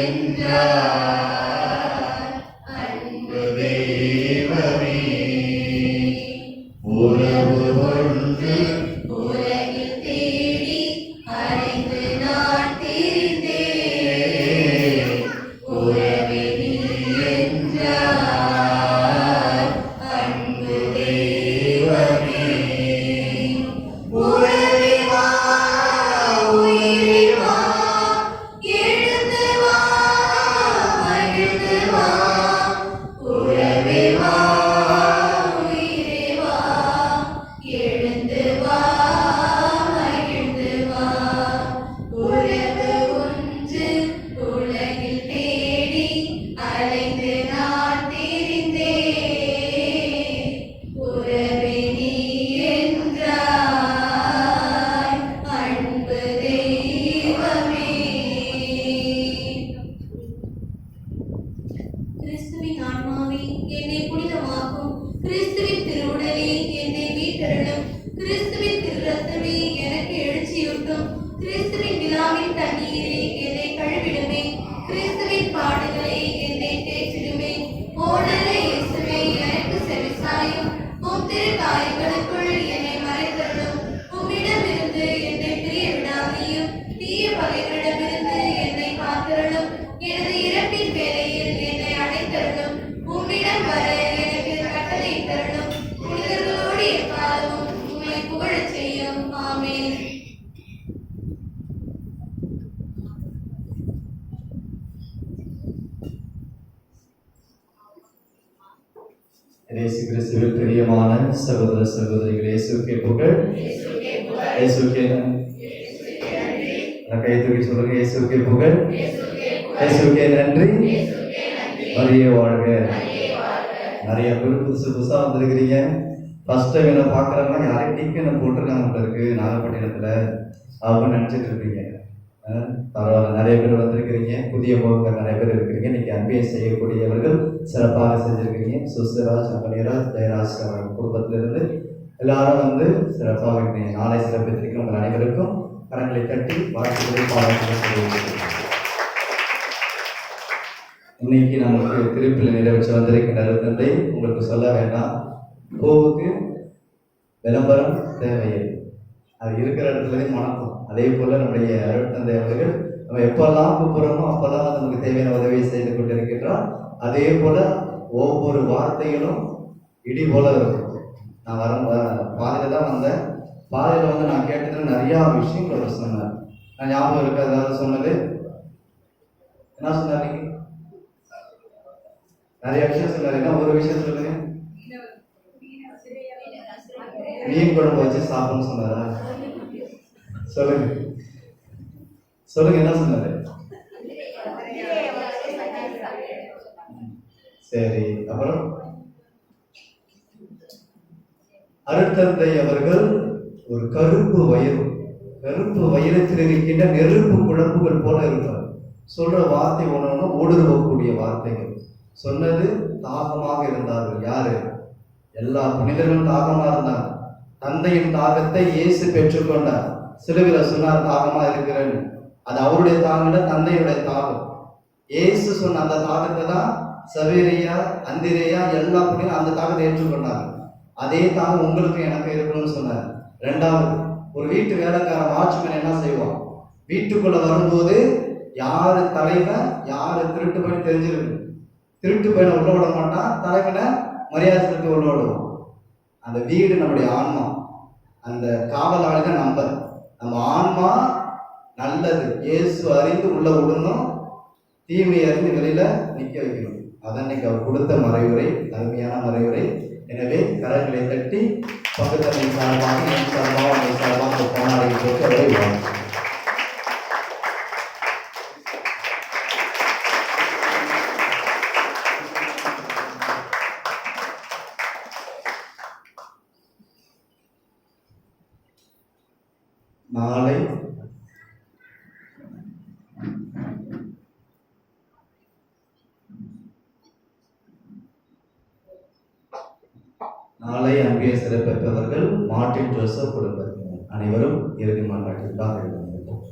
என்றார். அன்பு தெய்வமே, உறவு ஒன்று உலகில் தேடி அலைந்து நான் திரிந்தேன். உறவே நீ என்றார். அன்பு தெய்வமே, உறவே வா, உயிரே வா, எழுந்து வா, மகிழ்ந்து வா. உறவே வா, உயிரே வா, எழுந்து வா, மகிழ்ந்து வா. உறவு ஒன்று உலகில் தேடி அலைந்து நான் திரிந்தேன். உறவே நீ என்றாய். அன்பு தெய்வமே. கிறிஸ்துவின் ஆன்மாவே என்னை புனிதமாக்கும். கிறிஸ்துவின் திருவுடலே என்னை மீட்டருளும். கிறிஸ்துவின் திரு ரத்தமே எனக்கு எழுச்சியூட்டும். கிறிஸ்துவின் விழாவின் தண்ணீரே என்னை கழுவிடுமே. கிறிஸ்துவின் பாடுகளை என்னை தேற்றிடுமே. ஓடல இயேசுவே எனக்கு செவிசாயும். உம் திரு காயங்களுக்குள் என்னை மறைத்தருளும். உம்மிடமிருந்து என்னை பிரிய விடாமையும். தீய பகைகளிடமிருந்து என்னை காத்தருளும். எனது இறப்பின் வேளையில் என்னை அழைத்தருளும். உம்மிடம் வர எனக்கு கட்டளையிட்டருளும். புனிதர்களோடு எக்காலமும் உம்மை புகழச் செய்யும். ஆமென்.
இயேசு கிறிஸ்துவில் பிரியமான சகோதர சகோதரிகள், இயேசுக்கே புகழ். இயேசுக்கே கை தூக்கி சொல்லுங்க, இயேசுக்கே புகழ், இயேசுக்கே நன்றி, மரியே வாழ்க. நிறைய பேர் புதுசு புதுசா வந்திருக்கிறீங்க. ஃபர்ஸ்ட் டைம் என்ன பார்க்குறாங்கன்னா யாரையும் டிக்கெட் போட்டிருக்காங்க போல இருக்கு நாகப்பட்டினத்துல அப்படின்னு நினச்சிட்டு இருப்பீங்க. பரவாயில்ல, நிறைய பேர் வந்திருக்கிறீங்க. புதிய முகங்கள் நிறைய பேர் இருக்கிறீங்க. இன்னைக்கு அன்பியை செய்யக்கூடியவர்கள் சிறப்பாக செஞ்சிருக்கிறீங்க. சுஸ்தராஜ், அம்பனியராஜ், ஜெயராஜ் குடும்பத்திலிருந்து எல்லாரும் வந்து சிறப்பாக நாளை சிறப்பித்திருக்கிற உங்கள் அனைவருக்கும் கரங்களை கட்டி வாழ்த்துக்களை பாராட்டுகள். இன்னைக்கு நமக்கு திருப்பில் நிறைவேற்ற வந்திருக்கின்ற தந்தை உங்களுக்கு சொல்ல வேண்டாம். பூவுக்கு விளம்பரம் தேவையில்லை, அது இருக்கிற இடத்துலயே மணக்கும். அதே போல நம்முடைய அருட்தந்தை அவர்கள் நம்ம எப்பெல்லாம் கூப்பிடுறோமோ அப்பெல்லாம் நமக்கு தேவையான உதவியை செய்து கொண்டிருக்கின்றோம். அதே போல ஒவ்வொரு வார்த்தைகளும் இடி போல இருக்கும். நான் பாதையில தான் வந்தேன். பாதையில வந்து நான் கேட்டதுல நிறைய விஷயங்கள் அவர் சொன்னார். நான் ஞாபகம் இருக்கு அதாவது சொன்னது என்ன சொன்னார்? நீங்க நிறைய விஷயம் சொன்னாரு. என்ன ஒரு விஷயம் சொல்லுங்க. மீன் குழம்பு வச்சு சாப்பிடணும்னு சொன்னாரா? சொல்லுங்க சொல்லுங்க, என்ன சொன்னாரு? சரி, அப்புறம் அருட்தந்தை அவர்கள் ஒரு கருப்பு வயிறத்தில் இருக்கின்ற நெருப்பு குழம்புகள் போல இருப்பார். சொல்ற வார்த்தை ஒண்ணு ஊடுருவக்கூடிய வார்த்தைகள். சொன்னது தாகமாக இருந்தார்கள். யாரு? எல்லா புனிதர்களும் தாகமா இருந்தாங்க. தந்தையின் தாகத்தை இயேசு பெற்றுக்கொண்டார். சிலுவையில் சொன்னார் தாகமா இருக்கிறேன்னு. அது அவருடைய தாகம், தந்தையுடைய தாகம். இயேசு சொன்ன அந்த தாகத்தை தான் சவேரியா, அந்திரேயா எல்லா புனிதரும் அந்த தாகத்தை ஏற்றுக்கொண்டாங்க. அதே தாகம் உங்களுக்கு எனக்கு இருக்கணும்னு சொன்னார். ரெண்டாவது, ஒரு வீட்டு வேலைக்காரன் வாட்ச்மேன் என்ன செய்வான்? வீட்டுக்குள்ள வரும்போது யாரு தலைவன் யாரு திருட்டு பையன் தெரிஞ்சிருக்கு. திருட்டு பையனை உள்ள விட மாட்டான், தலைவனை மரியாதை செலுத்தி உள்ள விடுவான். அந்த வீடு நம்முடைய ஆன்மா. அந்த காவலாளி தான் நம்பர். நம்ம ஆன்மா நல்லது இயேசு அறிந்து உள்ள விடணும், தீமையை அறிந்து வெளியில நிக்க வைக்கணும். அதான் இன்னைக்கு அவர் கொடுத்த மறைவுரை, அருமையான மறைவுரை. எனவே கரங்களை தட்டி பக்கத்தன்மை சார்பாக போராடி போட்டு அவரை வாழ்த்து. நாளை அங்கே சிறப்பெற்றவர்கள் மார்ட்டின் ஜோசப் குடும்பத்தினர் அனைவரும் இறுதி மாநாட்டிற்காக எழுந்திருப்போம்.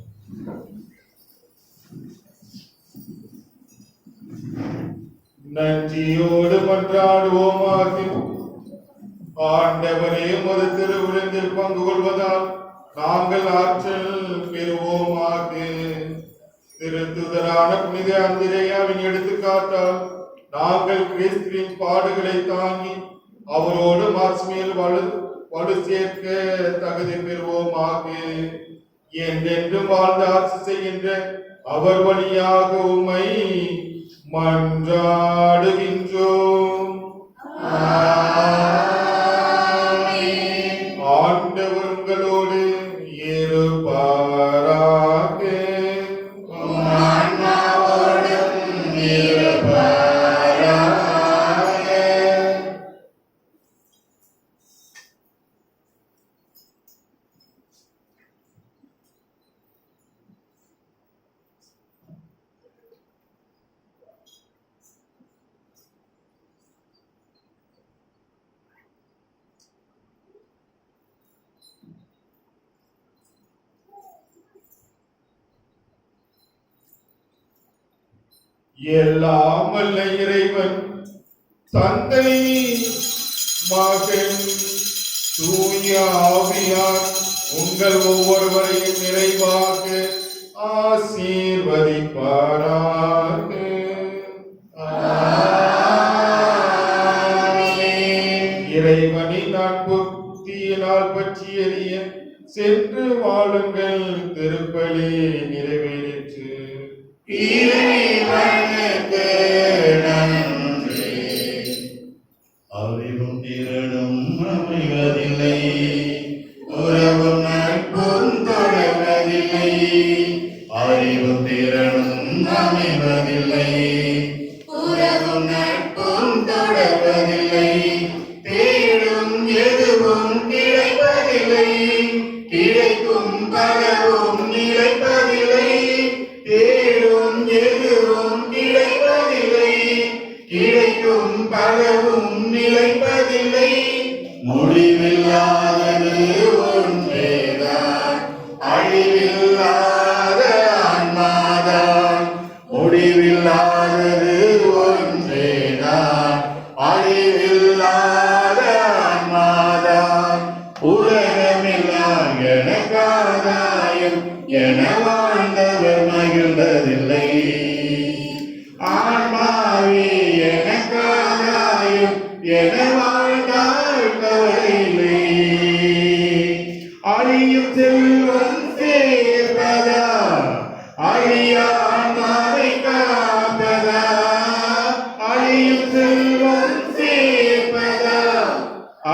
நன்றியோடு மன்றாடுவோமாக. ஆண்டவரே, உமது திருவிருந்தில் பங்கு கொள்வதால் நாங்கள் ஆற்றல் பெறுவோமாக. திருத்துதரான புனித அந்திரேயாவின் எடுத்துக்காட்டால் நாங்கள் கிறிஸ்துவின் பாடுகளை தாங்கி அவரோடு மார்ஸ்மேல் வலு சேர்க்க தகுதி பெறுவோமாக. என்றென்றும் வாழ்ந்து ஆட்சி செய்கின்ற அவர் வழியாக உம்மை மன்றாடுகின்றோம். ஆண்டவர் உங்களோடு இருப்பாராக. எல்லாம் வல்ல இறைவன் தந்தை, மகன், தூய ஆவியார் உங்கள் ஒவ்வொருவரையும் நிறைவாக ஆசீர்வதிப்பாராக. இறைவனின் அன்பு தீயினால் பற்றி எறிய சென்று வாழுங்கள். திருப்பலி நிறைவேறிற்று.
அறிவும் திறனும் அமைவதில்லை, உறவும் நட்பும் தொடர்வதில்லை. அறிவும் திறனும் அமைவதில்லை, உறவும் நட்பும் தொடர்வதில்லை. தேடும் எதுவும் கிடைப்பதில்லை, கிடைக்கும் பலவும் நிலைப்பதில்லை. தேடும் எதுவும் கிடைப்பதில்லை, கிடைக்கும் பலவும் நிலைப்பதில்லை. முடிவில்லாதது ஒன்றேதான், அழிவில்லாத ஆன்மாதான். முடிவில்லாதது ஒன்றேதான், அழிவில்லாத ஆன்மாதான். உலகமெல்லாம் எனக்காதாயம் என வாழ்ந்தவர் மகிழ்ந்ததில்லை. ஆன்மாவே எனக்காதாயம் என வாழ்ந்தால் கவலையில்லை. அழியும் செல்வம் சேர்ப்பதா, அழியா ஆன்மாவை காப்பதா? அழியும் செல்வம் சேர்ப்பதா,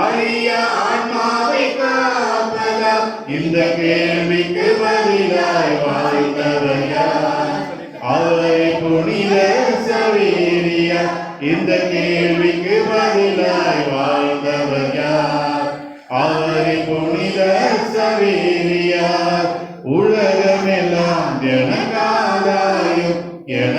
அழியா ஆன்மாவை காப்பதா? இந்த கேள்விக்கு பதிலாய் வாழ்ந்தவர் யார்? அவரை புனித சவேரியார். இந்த கேள்விக்கு பதிலாய் வாழ்ந்தவர் யார்? அவரை புனித சவேரியார். உலகமெல்லாம் எனக்காதாயம் என